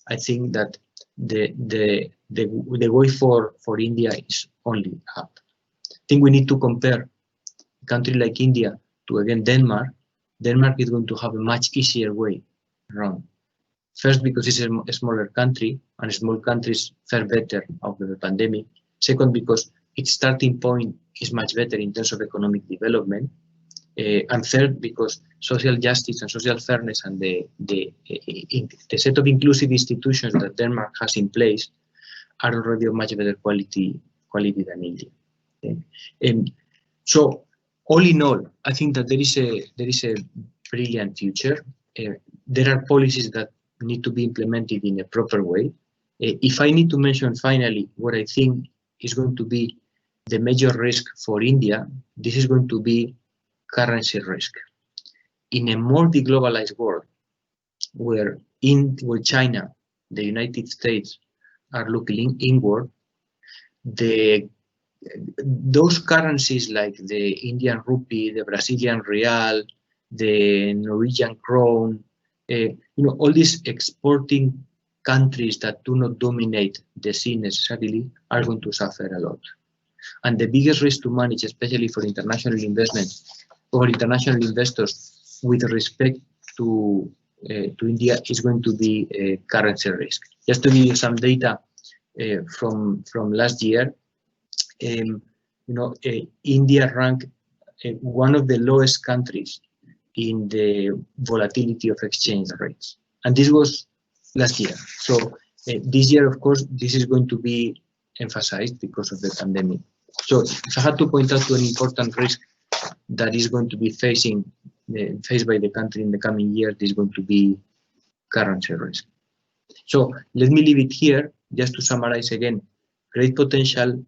I think that the way for India is only up. I think we need to compare a country like India to, again, Denmark. Denmark is going to have a much easier way around. First, because it's a smaller country, and small countries fare better after the pandemic. Second, because its starting point is much better in terms of economic development. And third, because social justice and social fairness and the set of inclusive institutions that Denmark has in place are already of much better quality than India. Okay? So, all in all, I think that there is a brilliant future. There are policies that need to be implemented in a proper way. If I need to mention finally what I think is going to be the major risk for India, this is going to be currency risk. In a more deglobalized world, where China, the United States are looking inward, those currencies like the Indian rupee, the Brazilian real, the Norwegian krone, all these exporting countries that do not dominate the scene necessarily are going to suffer a lot. And the biggest risk to manage, especially for international investments or international investors with respect to India, is going to be a currency risk. Just to give you some data from last year, India ranked one of the lowest countries in the volatility of exchange rates, and this was last year. So this year, of course, this is going to be emphasized because of the pandemic. So if I had to point out to an important risk that is going to be faced by the country in the coming year, this is going to be currency risk. So let me leave it here just to summarize again. Great potential,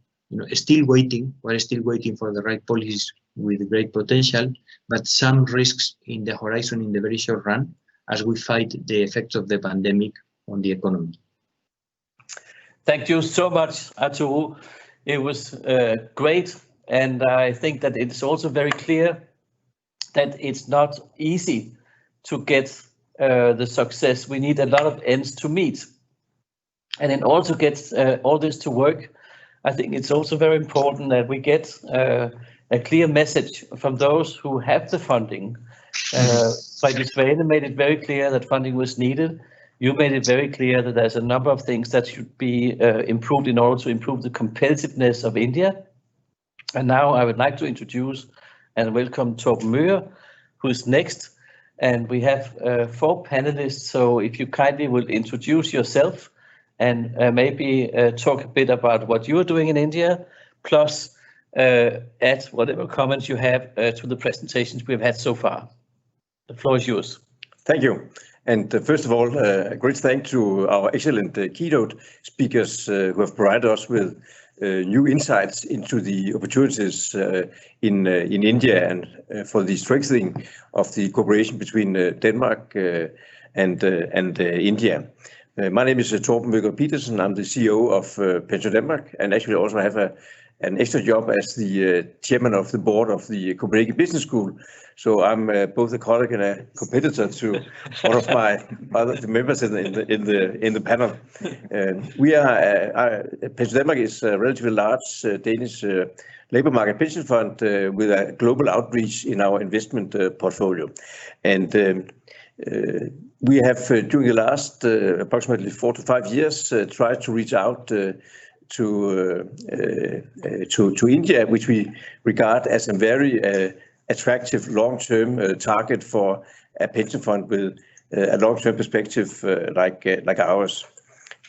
still waiting. We're still waiting for the right policies with great potential, but some risks in the horizon in the very short run as we fight the effects of the pandemic on the economy. Thank you so much, Arturo. It was great, and I think that it's also very clear that it's not easy to get the success. We need a lot of ends to meet. And in order to get all this to work, I think it's also very important that we get a clear message from those who have the funding. Svane made it very clear that funding was needed. You made it very clear that there's a number of things that should be improved in order to improve the competitiveness of India. And now I would like to introduce and welcome Torben Møger, who's next. And we have 4 panelists, so if you kindly will introduce yourself and maybe talk a bit about what you are doing in India, plus add whatever comments you have to the presentations we've had so far. The floor is yours. Thank you. And first of all, a great thanks to our excellent keynote speakers who have provided us with new insights into the opportunities in India and for the strengthening of the cooperation between Denmark and India. My name is Torben Møller Petersen. I'm the CEO of FutureVisionDenmark, and actually also have an extra job as the chairman of the board of the Copenhagen Business School. So I'm both a colleague and a competitor to one of my other members in the panel. We are FutureVisionDenmark is a relatively large Danish labor market pension fund with a global outreach in our investment portfolio, and we have during the last approximately 4 to 5 years tried to reach out to India, which we regard as a very attractive long-term target for a pension fund with a long-term perspective like ours.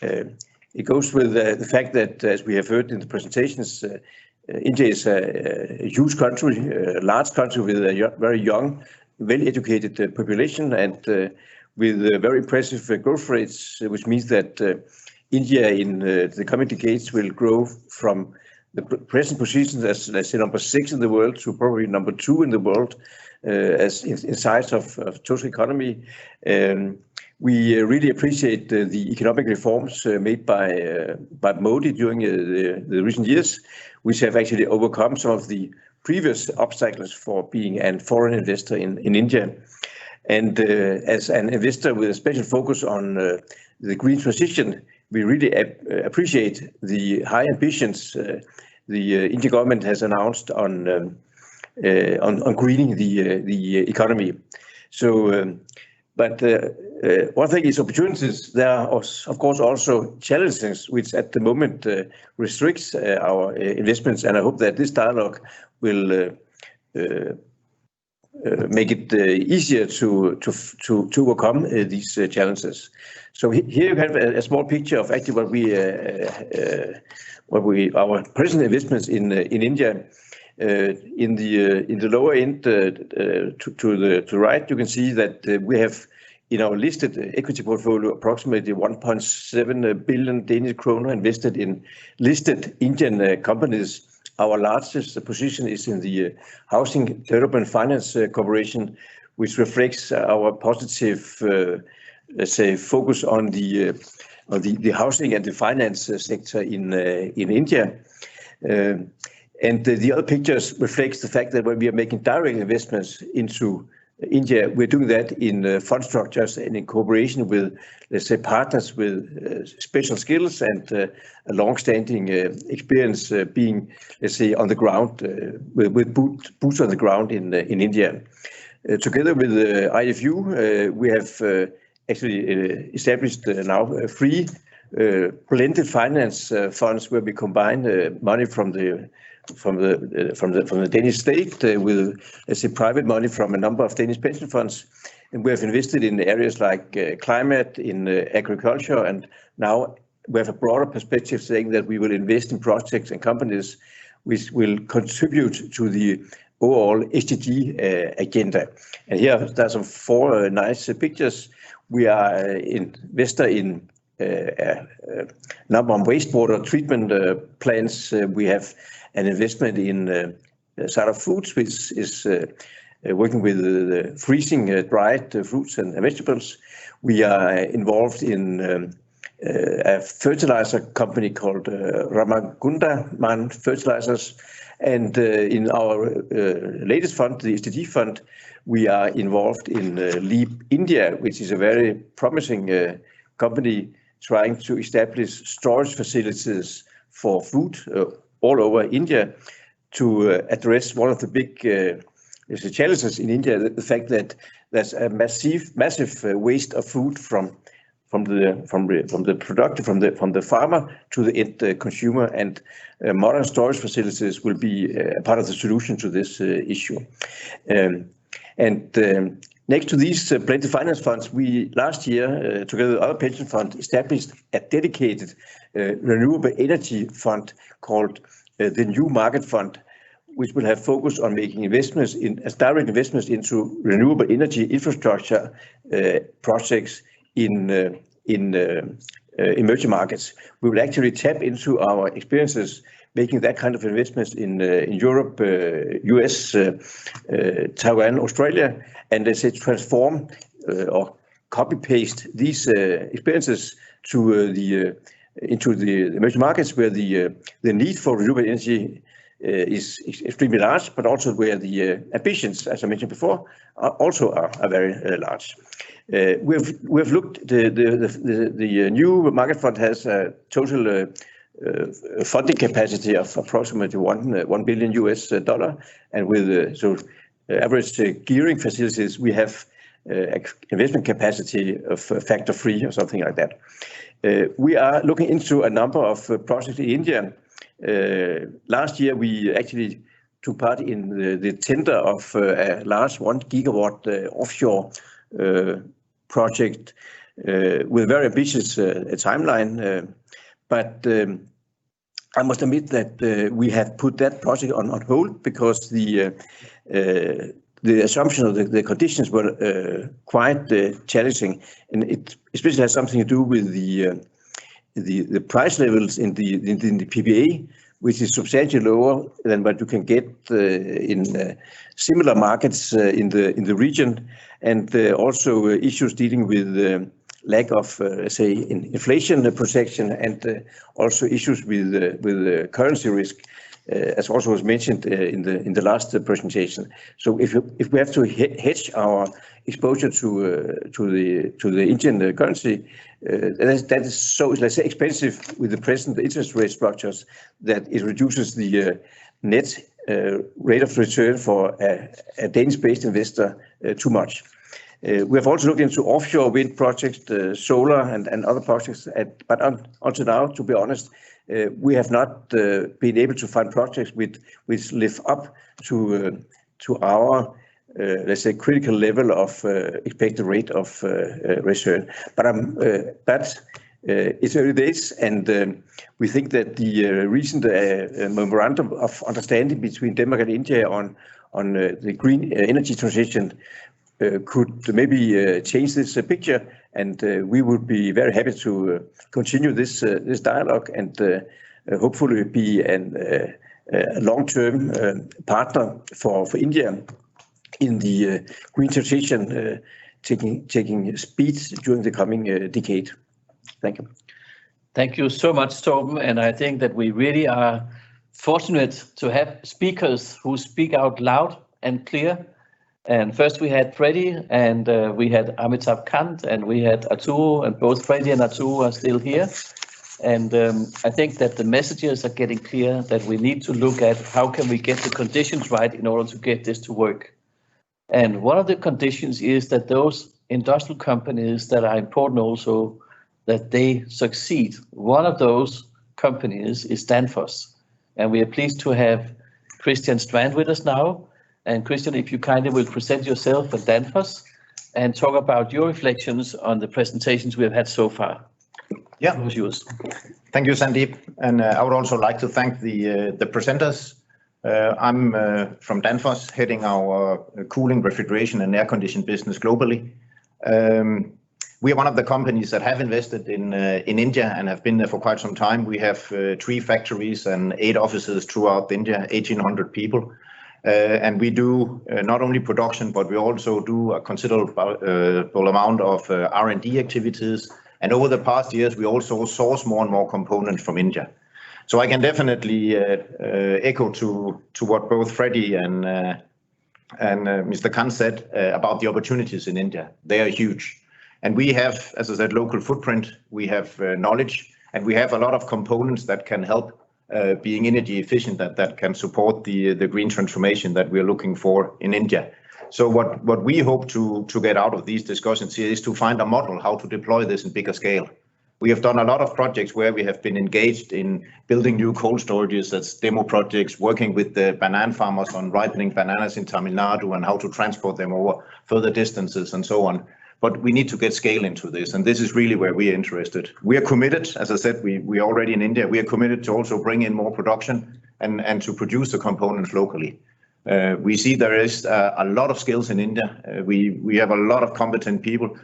It goes with the fact that, as we have heard in the presentations, India is a huge country, a large country with a very young, well-educated population, and with very impressive growth rates, which means that India in the coming decades will grow from the present position as, let's say, number 6 in the world to probably number 2 in the world as in size of total economy. We really appreciate the economic reforms made by Modi during the recent years, which have actually overcome some of the previous obstacles for being a foreign investor in India. And as an investor with a special focus on the green transition, we really appreciate the high ambitions the Indian government has announced on greening the economy. So, but one thing is opportunities. There are of course also challenges which at the moment restricts our investments, and I hope that this dialogue will make it easier to overcome these challenges. So here you have a small picture of actually our present investments in India. In the lower end to the right, you can see that we have in our listed equity portfolio approximately 1.7 billion Danish kroner invested in listed Indian companies. Our largest position is in the Housing Development Finance Corporation, which reflects our positive, let's say, focus on the housing and the finance sector in India. And the other pictures reflects the fact that when we are making direct investments into India, we're doing that in fund structures and in cooperation with, let's say, partners with special skills and a long-standing experience being, let's say, on the ground with boots on the ground in India. Together with IFU, we have actually established now 3 blended finance funds where we combine money from the Danish state with, let's say, private money from a number of Danish pension funds, and we have invested in areas like climate, in agriculture, and now we have a broader perspective saying that we will invest in projects and companies which will contribute to the overall SDG agenda. And here there's some 4 nice pictures. We are an investor in a number of wastewater treatment plants. We have an investment in Sarah Foods, which is working with the freezing dried fruits and vegetables. We are involved in a fertilizer company called Ramagundaman Fertilizers. And in our latest fund, the SDG fund, we are involved in Leap India, which is a very promising company trying to establish storage facilities for food all over India to address one of the big challenges in India, the fact that there's a massive waste of food from the product, from the farmer to the end consumer, and modern storage facilities will be a part of the solution to this issue. Next to these blended finance funds, we last year, together with other pension funds, established a dedicated renewable energy fund called the New Market Fund, which will have focus on making investments as direct investments into renewable energy infrastructure projects in emerging markets. We will actually tap into our experiences making that kind of investments in Europe, US, Taiwan, Australia, and let's say transform or copy-paste these experiences to into the emerging markets where the need for renewable energy is extremely large, but also where the ambitions, as I mentioned before, are very large. We've looked. The new market fund has a total funding capacity of approximately $1 billion, and with average gearing facilities, we have investment capacity of factor 3 or something like that. We are looking into a number of projects in India. Last year, we actually took part in the tender of a large 1 gigawatt offshore project with a very ambitious timeline. But I must admit that we have put that project on hold because the assumption of the conditions were quite challenging, and it especially has something to do with the price levels in the PPA, which is substantially lower than what you can get in similar markets in the region, and also issues dealing with lack of, say, inflation protection, and also issues with currency risk, as also was mentioned in the last presentation. So if we have to hedge our exposure to the Indian currency, that is so, let's say, expensive with the present interest rate structures that it reduces the net rate of return for a Danish-based investor too much. We have also looked into offshore wind projects, solar and other projects, but until now, to be honest, we have not been able to find projects which live up to our, let's say, critical level of expected rate of return. But it's early days, and we think that the recent memorandum of understanding between Denmark and India on the green energy transition could maybe change this picture, and we would be very happy to continue this dialogue and hopefully be a long-term partner for India in the green transition, taking speed during the coming decade. Thank you. Thank you so much, Torben, and I think that we really are fortunate to have speakers who speak out loud and clear. And first we had Freddie, and we had Amitabh Kant, and we had Arturo, and both Freddie and Arturo are still here. And I think that the messages are getting clear that we need to look at how can we get the conditions right in order to get this to work. And one of the conditions is that those industrial companies that are important also, that they succeed. One of those companies is Danfoss. And we are pleased to have Christian Strand with us now. And Christian, if you kindly will present yourself and Danfoss and talk about your reflections on the presentations we have had so far. Yeah, it was yours. Thank you, Sandeep. And I would also like to thank the presenters. I'm from Danfoss, heading our cooling, refrigeration, and air conditioning business globally. We are one of the companies that have invested in India and have been there for quite some time. We have 3 factories and 8 offices throughout India, 1,800 people. And we do not only production, but we also do a considerable amount of R&D activities. And over the past years, we also source more and more components from India. So I can definitely echo to what both Freddie and Mr. Kant said about the opportunities in India. They are huge. And we have, as I said, local footprint, we have knowledge, and we have a lot of components that can help being energy efficient, that can support the green transformation that we're looking for in India. So what we hope to get out of these discussions here is to find a model how to deploy this in bigger scale. We have done a lot of projects where we have been engaged in building new cold storages, that's demo projects, working with the banana farmers on ripening bananas in Tamil Nadu and how to transport them over further distances and so on. But we need to get scale into this, and this is really where we are interested. We are committed, as I said, we are already in India. We are committed to also bring in more production and to produce the components locally. We see there is a lot of skills in India. We have a lot of competent people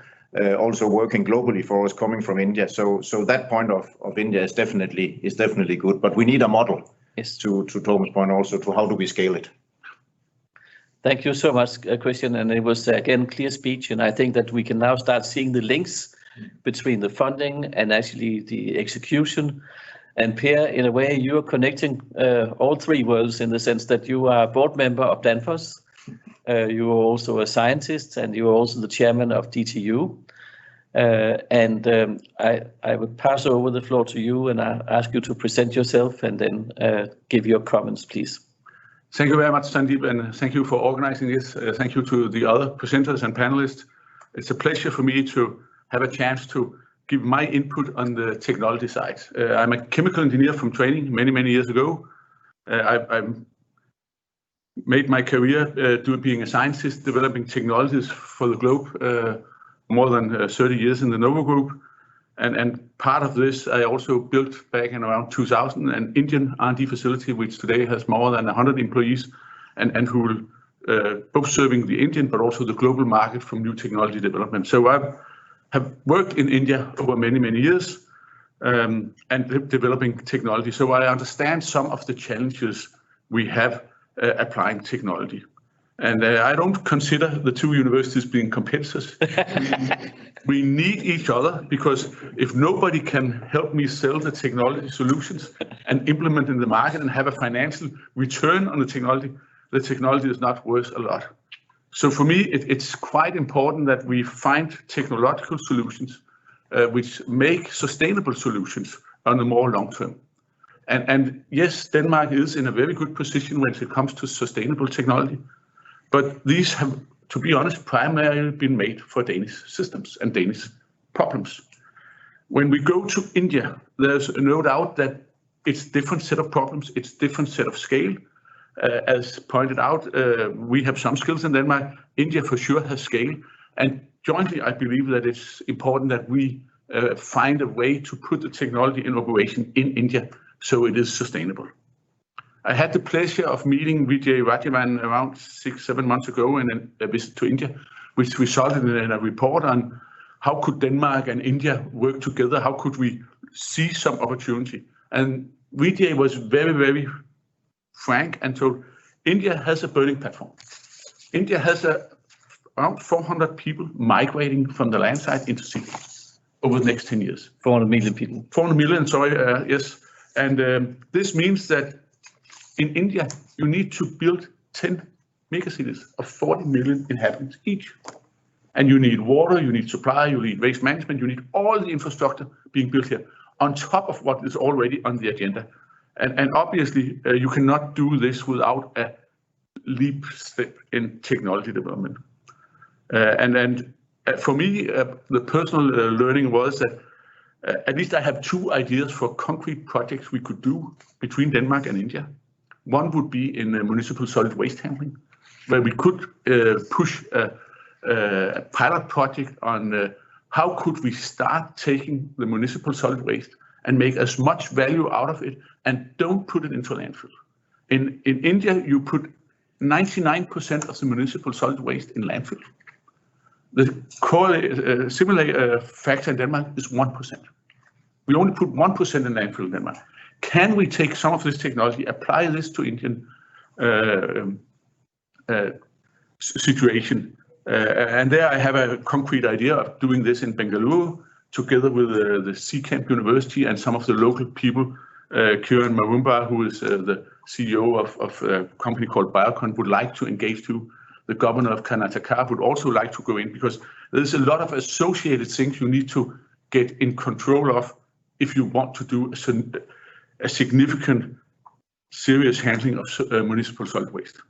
also working globally for us coming from India. So that point of India is definitely good, but we need a model. Yes. To Torben's point also, to how do we scale it. Thank you so much, Christian. And it was, again, clear speech. And I think that we can now start seeing the links between the funding and actually the execution. And Per, in a way, you are connecting all three worlds in the sense that you are a board member of Danfoss. You are also a scientist, and you are also the chairman of DTU. I would pass over the floor to you and I ask you to present yourself and then give your comments, please. Thank you very much, Sandeep, and thank you for organizing this. Thank you to the other presenters and panelists. It's a pleasure for me to have a chance to give my input on the technology side. I'm a chemical engineer from training many years ago. I made my career being a scientist, developing technologies for the globe, more than 30 years in the Novo Group. And part of this, I also built back in around 2000 an Indian R&D facility, which today has more than 100 employees and who will both serving the Indian but also the global market from new technology development. So I have worked in India over many years and developing technology. So I understand some of the challenges we have applying technology. And I don't consider the two universities being competitors. We need each other because if nobody can help me sell the technology solutions and implement in the market and have a financial return on the technology is not worth a lot. So for me, it's quite important that we find technological solutions which make sustainable solutions on the more long term. And yes, Denmark is in a very good position when it comes to sustainable technology. But these have, to be honest, primarily been made for Danish systems and Danish problems. When we go to India, there's no doubt that it's a different set of problems, it's a different set of scale. As pointed out, we have some skills in Denmark. India for sure has scale. And jointly, I believe that it's important that we find a way to put the technology in operation in India so it is sustainable. I had the pleasure of meeting Vijay Rajavan around 6-7 months ago in a visit to India, which resulted in a report on how could Denmark and India work together, how could we see some opportunity. And Vijay was very frank and told India has a burning platform. India has around 400 people migrating from the land side into cities over the next 10 years. 400 million people. 400 million, sorry, yes. And this means that in India, you need to build 10 megacities of 40 million inhabitants each. And you need water, you need supply, you need waste management, you need all the infrastructure being built here on top of what is already on the agenda. And obviously, you cannot do this without a leap step in technology development. And for me, the personal learning was that at least I have two ideas for concrete projects we could do between Denmark and India. One would be in municipal solid waste handling, where we could push a pilot project on how could we start taking the municipal solid waste and make as much value out of it and don't put it into landfill. In India, you put 99% of the municipal solid waste in landfill. The similar factor in Denmark is 1%. We only put 1% in landfill in Denmark. Can we take some of this technology, apply this to Indian situation? And there I have a concrete idea of doing this in Bengaluru, together with the Seacamp University and some of the local people. Kiran Marumba, who is the CEO of a company called Biocon, would like to engage too. The governor of Karnataka would also like to go in because there's a lot of associated things you need to get in control of if you want to do a significant, serious handling of municipal solid waste.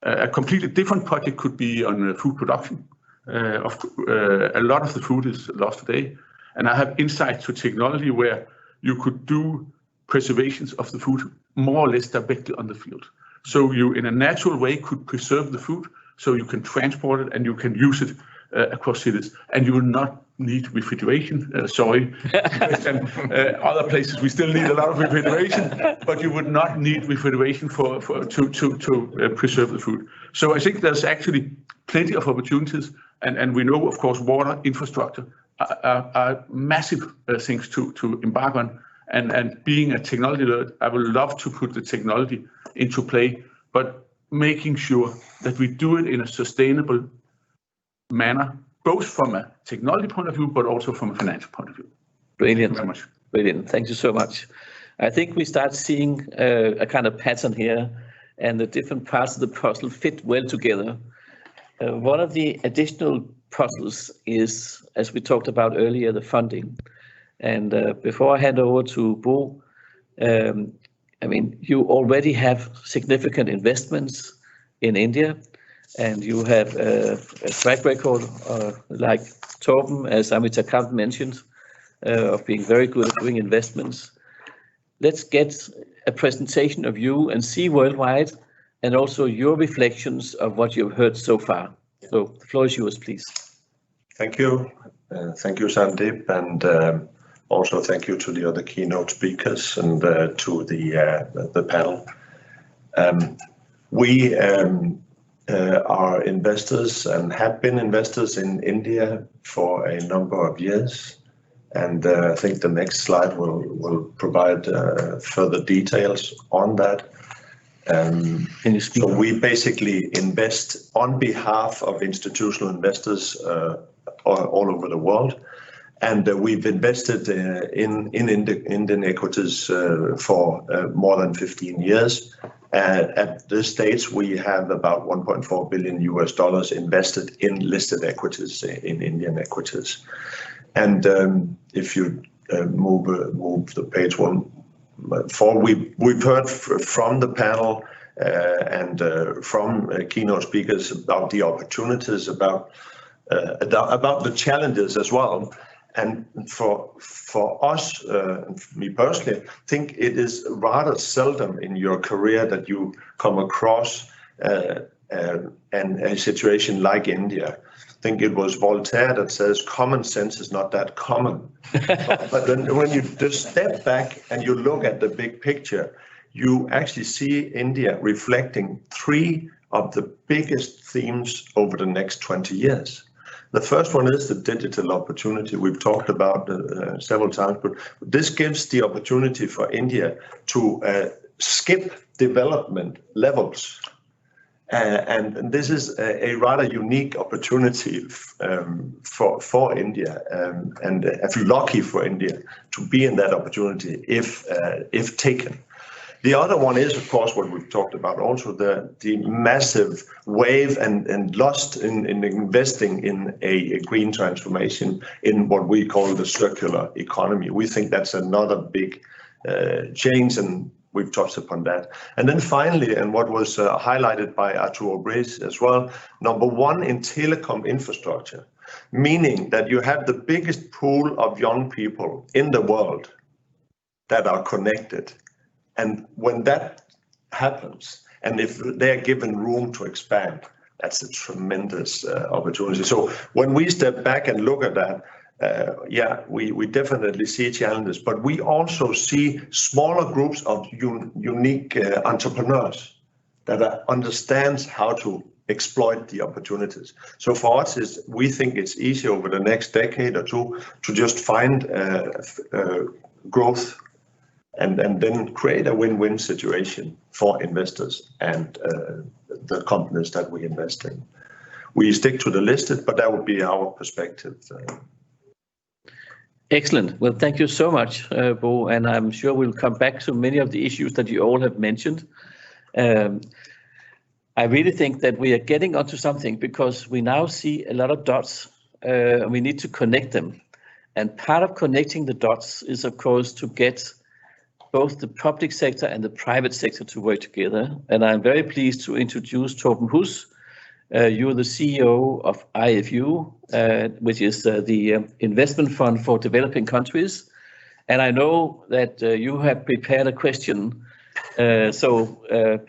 A completely different project could be on food production. A lot of the food is lost today, and I have insight to technology where you could do preservations of the food more or less directly on the field. So you, in a natural way, could preserve the food, so you can transport it and you can use it across cities, and you will not need refrigeration. Other places we still need a lot of refrigeration, but you would not need refrigeration to preserve the food. So I think there's actually plenty of opportunities, and we know, of course, water infrastructure are massive things to embark on. And being a technology nerd, I would love to put the technology into play, but making sure that we do it in a sustainable manner, both from a technology point of view, but also from a financial point of view. Brilliant. Thank you very much. Brilliant. Thank you so much. I think we start seeing a kind of pattern here, and the different parts of the puzzle fit well together. One of the additional puzzles is, as we talked about earlier, the funding. And before I hand over to Bo, I mean, you already have significant investments in India, and you have a track record, like Torben, as Amitabh mentioned, of being very good at doing investments. Let's get a presentation of you and see worldwide, and also your reflections of what you've heard so far. So the floor is yours, please. Thank you. Thank you, Sandeep, and also thank you to the other keynote speakers and to the panel. We are investors and have been investors in India for a number of years. And I think the next slide will provide further details on that. So we basically invest on behalf of institutional investors all over the world. And we've invested in Indian equities for more than 15 years. At this stage, we have about $1.4 billion invested in listed equities, in Indian equities. And if you move the page 1, we've heard from the panel and from keynote speakers about the opportunities, about the challenges as well. And for us, me personally, I think it is rather seldom in your career that you come across a situation like India. I think it was Voltaire that says common sense is not that common. But then when you just step back and you look at the big picture, you actually see India reflecting 3 of the biggest themes over the next 20 years. The first one is the digital opportunity we've talked about several times, but this gives the opportunity for India to skip development levels. And this is a rather unique opportunity for India, and if lucky for India to be in that opportunity if taken. The other one is, of course, what we've talked about also, the massive wave and lust in investing in a green transformation in what we call the circular economy. We think that's another big change, and we've touched upon that. And then finally, and what was highlighted by Arturo Bres as well, number 1 in telecom infrastructure, meaning that you have the biggest pool of young people in the world that are connected. And when that happens, and if they're given room to expand, that's a tremendous opportunity. So when we step back and look at that, we definitely see challenges, but we also see smaller groups of unique entrepreneurs that understands how to exploit the opportunities. So for us, we think it's easy over the next decade or 2 to just find growth and then create a win-win situation for investors and the companies that we invest in. We stick to the listed, but that would be our perspective. Excellent. Well, thank you so much, Bo, and I'm sure we'll come back to many of the issues that you all have mentioned. I really think that we are getting onto something because we now see a lot of dots. We need to connect them. And part of connecting the dots is, of course, to get both the public sector and the private sector to work together. And I'm very pleased to introduce Torben Hus. You're the CEO of IFU, which is the investment fund for developing countries. And I know that you have prepared a question. So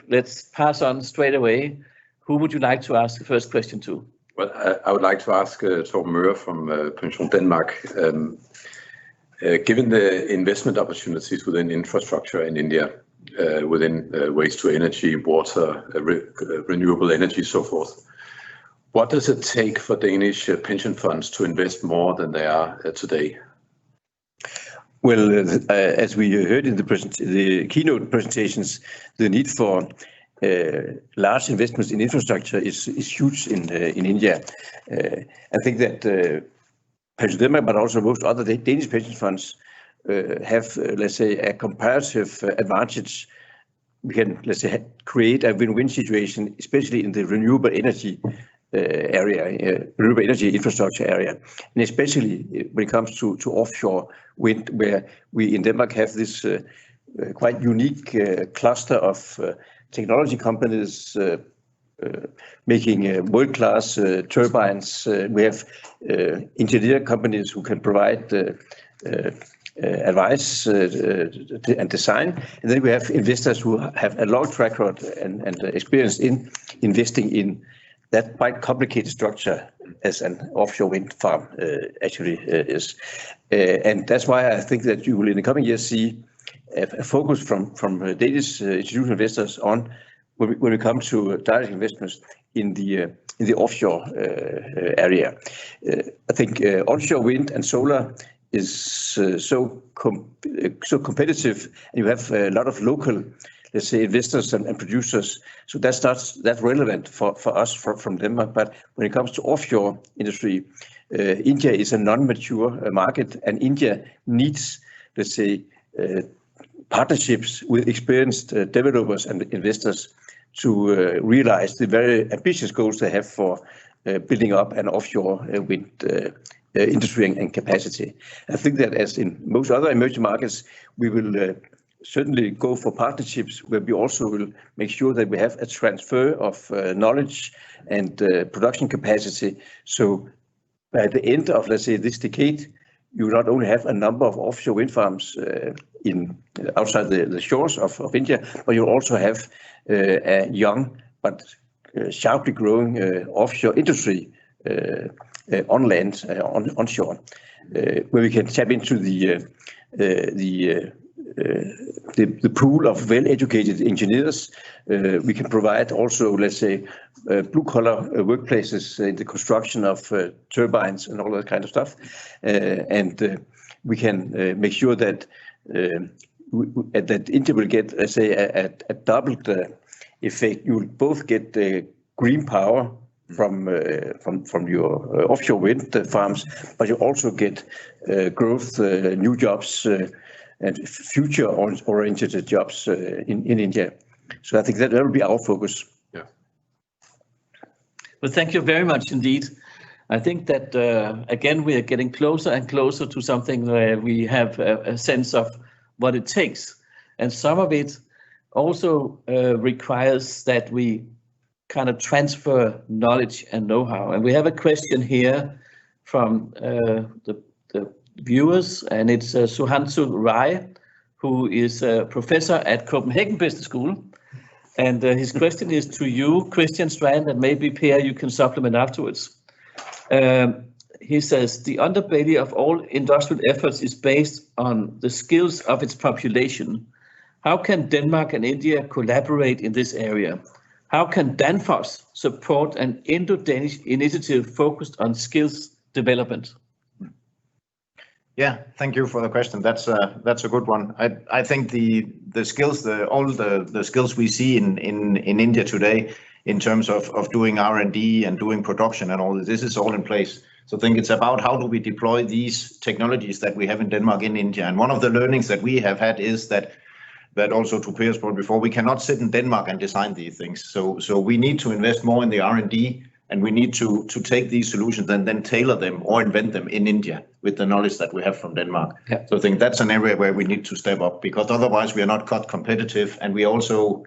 let's pass on straight away. Who would you like to ask the first question to? Well, I would like to ask Torben Møller from FutureVisionDenmark. Given the investment opportunities within infrastructure in India, within waste to energy, water, renewable energy, so forth, what does it take for Danish pension funds to invest more than they are today? Well, as we heard in the keynote presentations, the need for large investments in infrastructure is huge in India. I think that FutureVisionDenmark, but also most other Danish pension funds have, let's say, a comparative advantage. We can, let's say, create a win-win situation, especially in the renewable energy area, renewable energy infrastructure area, and especially when it comes to offshore wind, where we in Denmark have this quite unique cluster of technology companies making world-class turbines. We have engineer companies who can provide advice and design, and then we have investors who have a long track record and experience in investing in that quite complicated structure as an offshore wind farm actually is. And that's why I think that you will in the coming years see a focus from Danish institutional investors on when we come to direct investments in the offshore area. I think onshore wind and solar is so competitive, and you have a lot of local, let's say, investors and producers. So that's relevant for us from Denmark. But when it comes to offshore industry, India is a non-mature market, and India needs, let's say, partnerships with experienced developers and investors to realize the very ambitious goals they have for building up an offshore wind industry and capacity. I think that as in most other emerging markets, we will certainly go for partnerships where we also will make sure that we have a transfer of knowledge and production capacity. So by the end of, let's say, this decade, you not only have a number of offshore wind farms outside the shores of India, but you also have a young but sharply growing offshore industry on land, onshore, where we can tap into the pool of well-educated engineers. We can provide also, let's say, blue-collar workplaces in the construction of turbines and all that kind of stuff. And we can make sure that that India will get, let's say, a doubled effect. You will both get green power from your offshore wind farms, but you also get growth, new jobs, and future-oriented jobs in India. So I think that will be our focus. Yeah. Well, thank you very much indeed. I think that, again, we are getting closer and closer to something where we have a sense of what it takes. And some of it also requires that we kind of transfer knowledge and know-how. And we have a question here from the viewers, and it's Suhansu Rai, who is a professor at Copenhagen Business School. And his question is to you, Christian Strand, and maybe Per, you can supplement afterwards. He says, the underbelly of all industrial efforts is based on the skills of its population. How can Denmark and India collaborate in this area? How can Danfoss support an Indo-Danish initiative focused on skills development? Yeah, thank you for the question. That's a good one. I think the skills, all the skills we see in India today, in terms of doing R&D and doing production and all this is all in place. So I think it's about how do we deploy these technologies that we have in Denmark in India. And one of the learnings that we have had is that also to Per's point before, we cannot sit in Denmark and design these things. So we need to invest more in the R&D, and we need to take these solutions and then tailor them or invent them in India with the knowledge that we have from Denmark. Yeah. So I think that's an area where we need to step up, because otherwise we are not cost competitive, and we also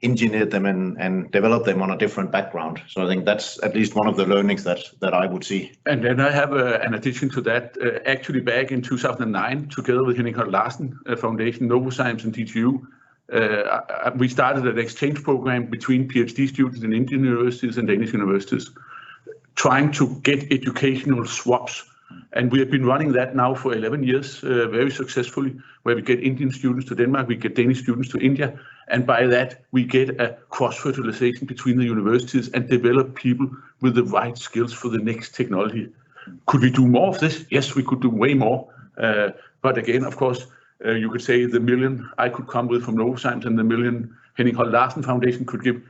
engineer them and develop them on a different background. So I think that's at least one of the learnings that I would see. And then I have an addition to that. Actually, back in 2009, together with Henning Holt Larsen Foundation, Novozymes and DTU, we started an exchange program between PhD students in Indian universities and Danish universities, trying to get educational swaps. And we have been running that now for 11 years, very successfully, where we get Indian students to Denmark, we get Danish students to India, and by that we get a cross-fertilization between the universities and develop people with the right skills for the next technology. Could we do more of this? Yes, we could do way more. But again, of course, you could say the million I could come with from Novozymes and the million Henning Holt Larsen Foundation could give,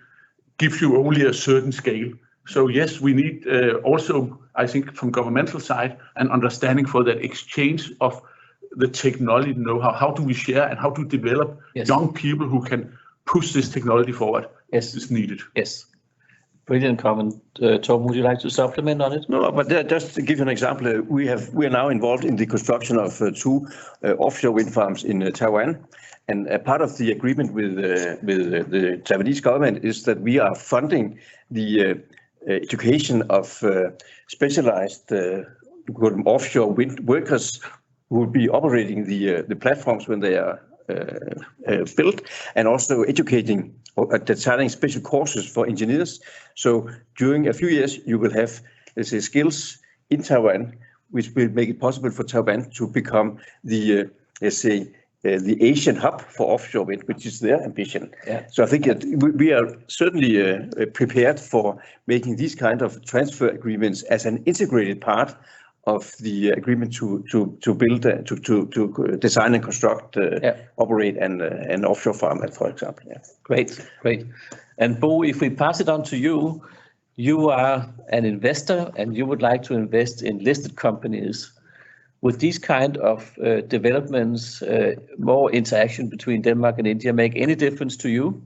gives you only a certain scale. So yes, we need also, I think, from governmental side, an understanding for that exchange of the technology know-how. How do we share and how to develop young people who can push this technology forward? Yes, is needed. Yes, brilliant comment. Tom, would you like to supplement on it? No, but just to give you an example, we are now involved in the construction of 2 offshore wind farms in Taiwan. And a part of the agreement with the Taiwanese government is that we are funding the education of specialized offshore wind workers who will be operating the platforms when they are built, and also educating or designing special courses for engineers. So during a few years, you will have, let's say, skills in Taiwan, which will make it possible for Taiwan to become the, let's say, the Asian hub for offshore wind, which is their ambition. Yeah. So I think that we are certainly prepared for making these kind of transfer agreements as an integrated part of the agreement to build, to design and construct, operate an offshore farm, for example. Yeah. Great. And Bo, if we pass it on to you, you are an investor and you would like to invest in listed companies. Would these kind of developments, more interaction between Denmark and India, make any difference to you?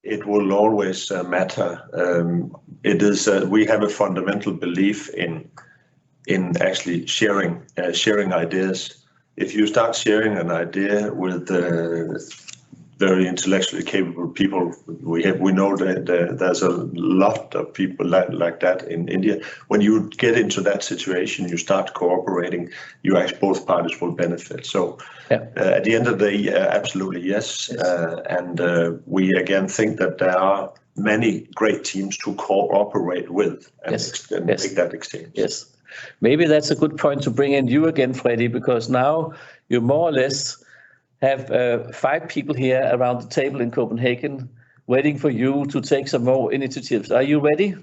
It will always matter. It is we have a fundamental belief in actually sharing ideas. If you start sharing an idea with very intellectually capable people, we know that there's a lot of people like that in India. When you get into that situation, you start cooperating. You actually both parties will benefit. So at the end of the day, absolutely yes. And we again think that there are many great teams to cooperate with and make that exchange. Yes. Maybe that's a good point to bring in you again, Freddy, because now you more or less have 5 people here around the table in Copenhagen waiting for you to take some more initiatives. Are you ready?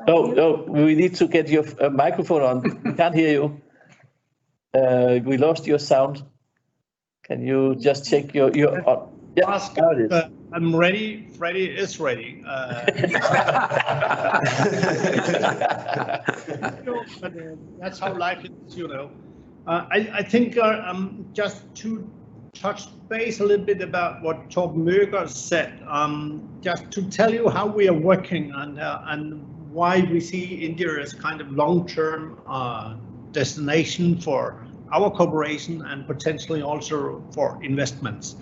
Oh, we need to get your microphone on. We can't hear you. We lost your sound. Can you just check your Ask, I'm ready. Freddy is ready. That's how life is, you know. I think just to touch base a little bit about what Torben Møger said, just to tell you how we are working and why we see India as kind of long-term destination for our cooperation and potentially also for investments.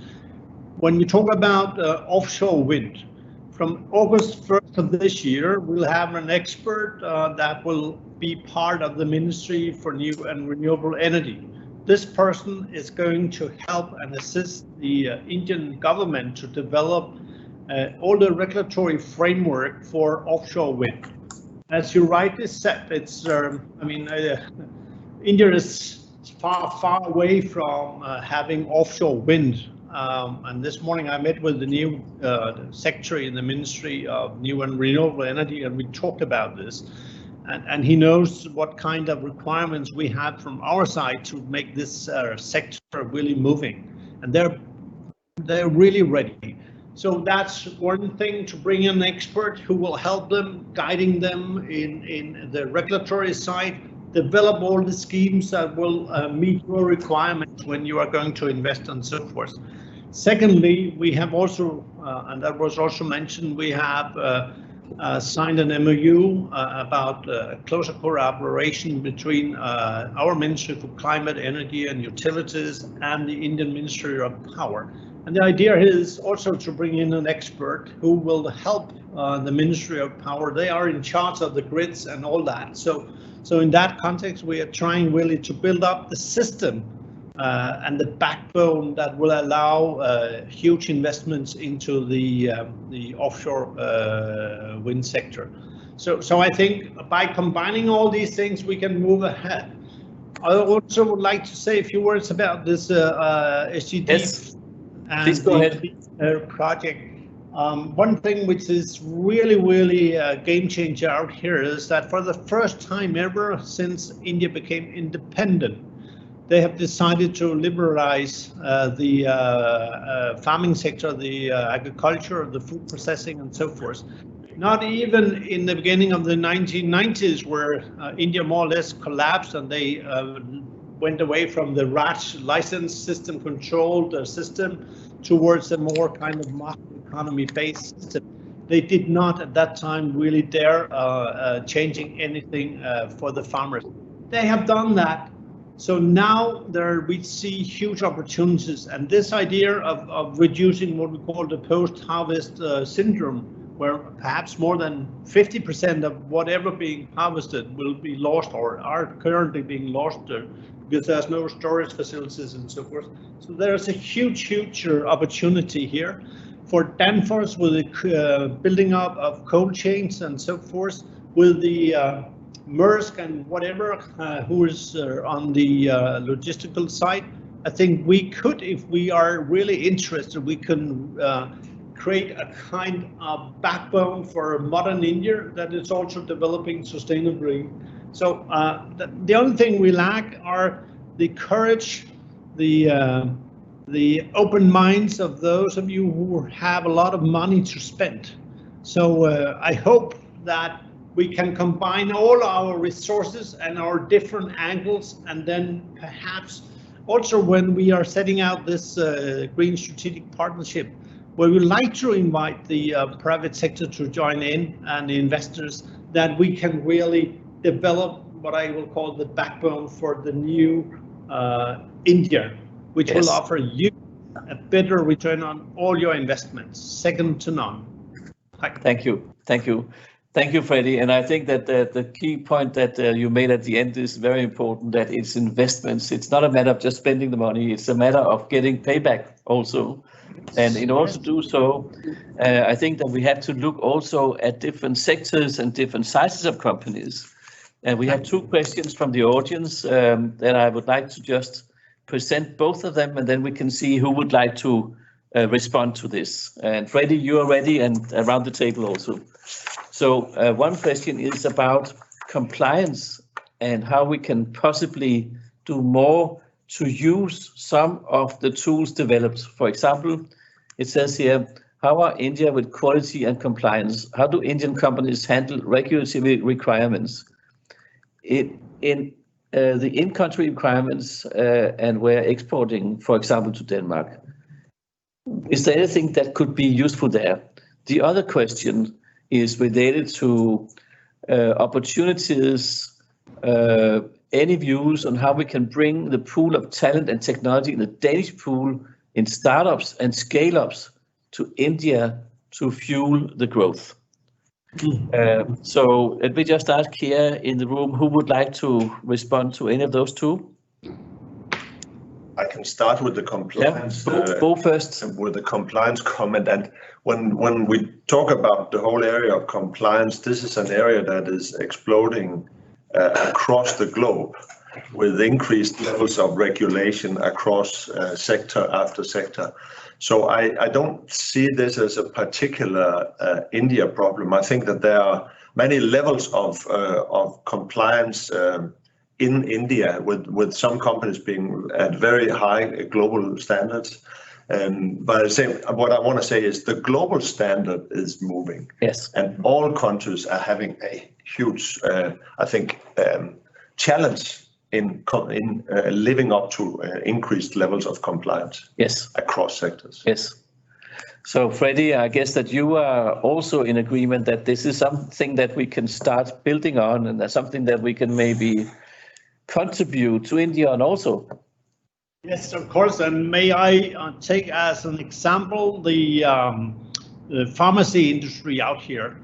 When we talk about offshore wind, from August 1st of this year, we'll have an expert that will be part of the Ministry for New and Renewable Energy. This person is going to help and assist the Indian government to develop all the regulatory framework for offshore wind. As you rightly said, it's, India is far away from having offshore wind. And this morning I met with the new secretary in the Ministry of New and Renewable Energy, and we talked about this. And he knows what kind of requirements we have from our side to make this sector really moving. And they're really ready. So that's one thing, to bring in an expert who will help them, guiding them in the regulatory side, develop all the schemes that will meet your requirements when you are going to invest and so forth. Secondly, we have also, and that was also mentioned, we have signed an MOU about closer cooperation between our Ministry for Climate, Energy and Utilities and the Indian Ministry of Power. And the idea is also to bring in an expert who will help the Ministry of Power. They are in charge of the grids and all that. So in that context, we are trying really to build up the system and the backbone that will allow huge investments into the offshore wind sector. So I think by combining all these things, we can move ahead. I also would like to say a few words about this SGD and the project. One thing which is really a game changer out here is that for the first time ever since India became independent, they have decided to liberalize the farming sector, the agriculture, the food processing, and so forth. Not even in the beginning of the 1990s, where India more or less collapsed and they went away from the RAJ license system controlled system towards a more kind of market economy based system. They did not at that time really dare changing anything for the farmers. They have done that. So now we see huge opportunities, and this idea of reducing what we call the post-harvest syndrome, where perhaps more than 50% of whatever being harvested will be lost or are currently being lost because there's no storage facilities and so forth. So there's a huge opportunity here for Danfoss with the building up of cold chains and so forth, with the Maersk and whatever who is on the logistical side. I think we could, if we are really interested, we can create a kind of backbone for modern India that is also developing sustainably. So the only thing we lack are the courage, the open minds of those of you who have a lot of money to spend. So I hope that we can combine all our resources and our different angles, and then perhaps also when we are setting out this Green Strategic Partnership, where we like to invite the private sector to join in and the investors, that we can really develop what I will call the backbone for the new India, which will offer you a better return on all your investments, second to none. Thank you. Thank you, Freddie. And I think that the key point that you made at the end is very important, that it's investments. It's not a matter of just spending the money. It's a matter of getting payback also. And in order to do so, I think that we have to look also at different sectors and different sizes of companies. And we have two questions from the audience that I would like to just present both of them, and then we can see who would like to respond to this. And Freddie, you are ready, and around the table also. So one question is about compliance and how we can possibly do more to use some of the tools developed. For example, it says here, how are India with quality and compliance? How do Indian companies handle regulatory requirements? In the in-country requirements and we're exporting, for example, to Denmark. Is there anything that could be useful there? The other question is related to opportunities, any views on how we can bring the pool of talent and technology in the Danish pool in startups and scale-ups to India to fuel the growth. So let me just ask here in the room, who would like to respond to any of those two? I can start with the compliance. Go first. With the compliance comment. And when we talk about the whole area of compliance, this is an area that is exploding across the globe with increased levels of regulation across sector after sector. So I don't see this as a particular India problem. I think that there are many levels of compliance in India, with some companies being at very high global standards. But what I want to say is the global standard is moving. Yes. And all countries are having a huge, I think, challenge in living up to increased levels of compliance. Yes. Across sectors. Yes. So Freddie, I guess that you are also in agreement that this is something that we can start building on, and that's something that we can maybe contribute to India on also. Yes, of course. And may I take as an example the pharmacy industry out here.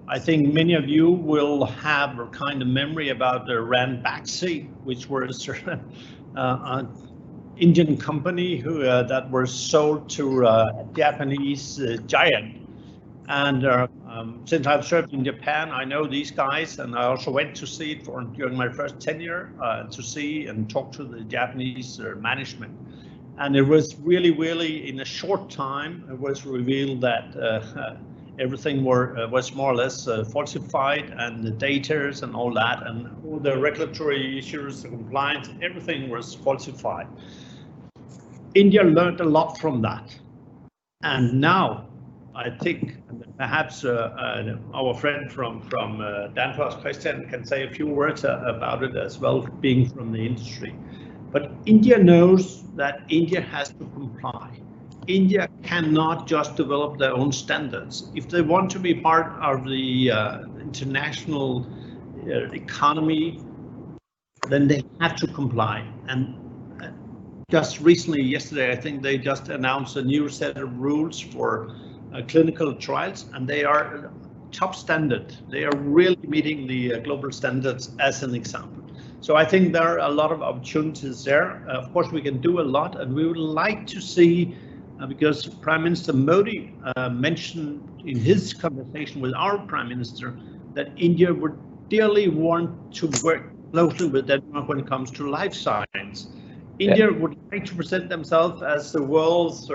I think many of you will have a kind of memory about the Ranbaxy, which was an Indian company that were sold to a Japanese giant. And since I've served in Japan, I know these guys, and I also went to see it during my first tenure to see and talk to the Japanese management. And it was really, in a short time, it was revealed that everything was more or less falsified, and the data and all that, and all the regulatory issues, the compliance, everything was falsified. India learned a lot from that, and now I think perhaps our friend from Danfoss, Christian, can say a few words about it as well, being from the industry. But India knows that India has to comply. India cannot just develop their own standards. If they want to be part of the international economy, then they have to comply. And just recently, yesterday, I think they just announced a new set of rules for clinical trials, and they are top standard. They are really meeting the global standards as an example. So I think there are a lot of opportunities there. Of course, we can do a lot, and we would like to see, because Prime Minister Modi mentioned in his conversation with our Prime Minister that India would dearly want to work closely with Denmark when it comes to life science. India would like to present themselves as the world's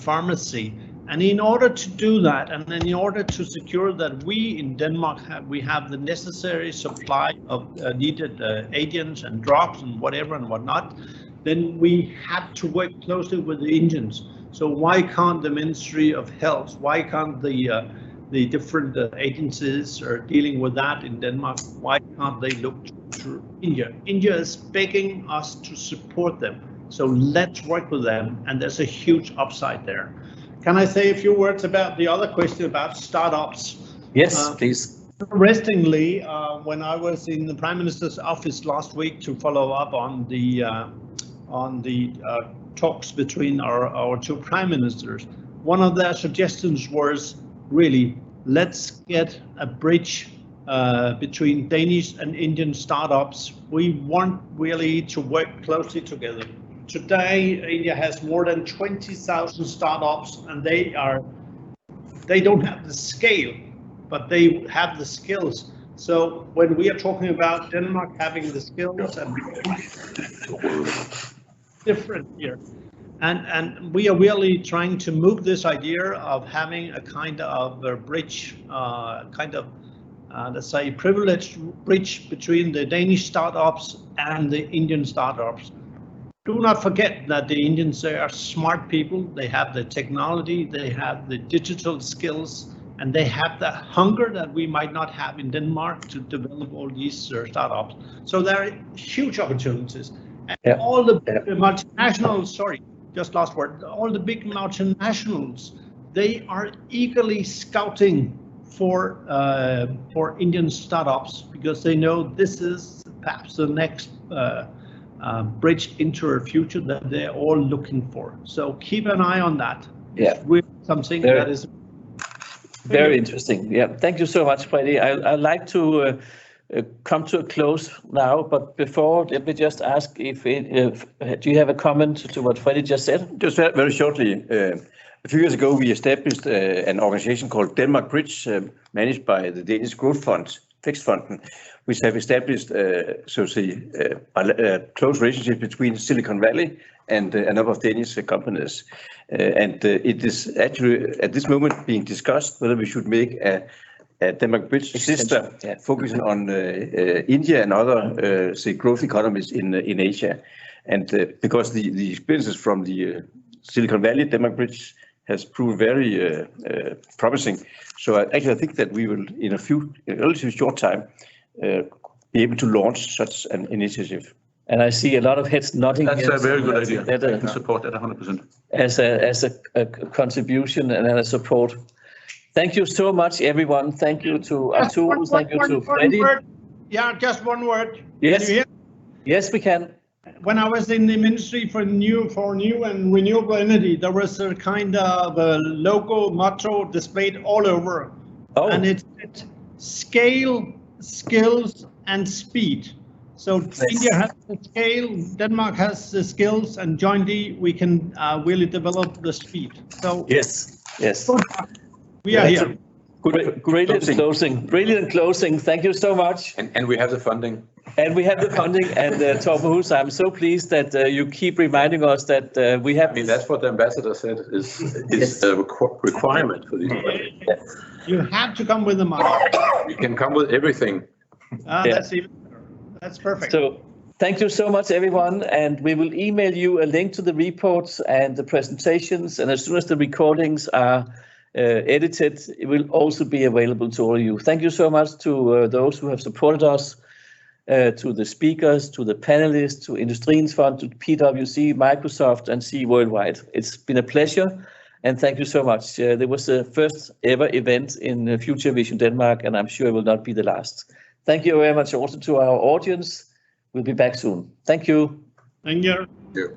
pharmacy. And in order to do that, and in order to secure that we in Denmark have the necessary supply of needed agents and drugs and whatever and whatnot, then we have to work closely with the Indians. So why can't the Ministry of Health, why can't the different agencies are dealing with that in Denmark, why can't they look to India? India is begging us to support them. So let's work with them, and there's a huge upside there. Can I say a few words about the other question about startups? Yes, please. Interestingly, when I was in the Prime Minister's office last week to follow up on the talks between our two Prime Ministers, one of their suggestions was really, let's get a bridge between Danish and Indian startups. We want really to work closely together. Today, India has more than 20,000 startups, and they don't have the scale, but they have the skills. So when we are talking about Denmark having the skills and different here, and we are really trying to move this idea of having a kind of a bridge, let's say privileged bridge between the Danish startups and the Indian startups. Do not forget that the Indians, they are smart people. They have the technology, they have the digital skills, and they have the hunger that we might not have in Denmark to develop all these startups. So there are huge opportunities. And all the multinationals, sorry, just last word, all the big multinationals, they are eagerly scouting for Indian startups because they know this is perhaps the next bridge into a future that they're all looking for. So keep an eye on that. Yeah, with something that is very interesting. Yeah, thank you so much, Freddy. I'd like to come to a close now, but before, let me just ask if do you have a comment to what Freddy just said? Just very shortly. A few years ago, we established an organization called Denmark Bridge, managed by the Danish Growth Fund, Vækstfonden, which have established, so to say, a close relationship between Silicon Valley and a number of Danish companies. And it is actually at this moment being discussed whether we should make a Denmark Bridge sister focusing on India and other say growth economies in Asia. And because the experiences from the Silicon Valley Denmark Bridge has proved very promising. So I think that we will, in a relatively short time, be able to launch such an initiative. And I see a lot of heads nodding. That's a very good idea. I can support that 100%. As a contribution and a support. Thank you so much, everyone. Thank you to Arturo. Thank you to Freddy. Yeah, just one word. Yes. Can you hear? Yes, we can. When I was in the Ministry for New and Renewable Energy, there was a kind of a logo motto displayed all over. Oh. And it's scale, skills, and speed. So India has the scale, Denmark has the skills, and jointly we can really develop the speed. So yes. we are here. Brilliant closing. Brilliant closing. Thank you so much. And we have the funding. And we have the funding. And Torben Hus, I'm so pleased that you keep reminding us that we have. I mean, that's what the ambassador said is a requirement for these projects. You have to come with the money. You can come with everything. That's even better. That's perfect. So thank you so much, everyone. And we will email you a link to the reports and the presentations. And as soon as the recordings are edited, it will also be available to all of you. Thank you so much to those who have supported us, to the speakers, to the panelists, to Industriens Fund, to PwC, Microsoft, and C Worldwide. It's been a pleasure, and thank you so much. There was the first ever event in Future Vision Denmark, and I'm sure it will not be the last. Thank you very much also to our audience. We'll be back soon. Thank you. Thank you. Yeah.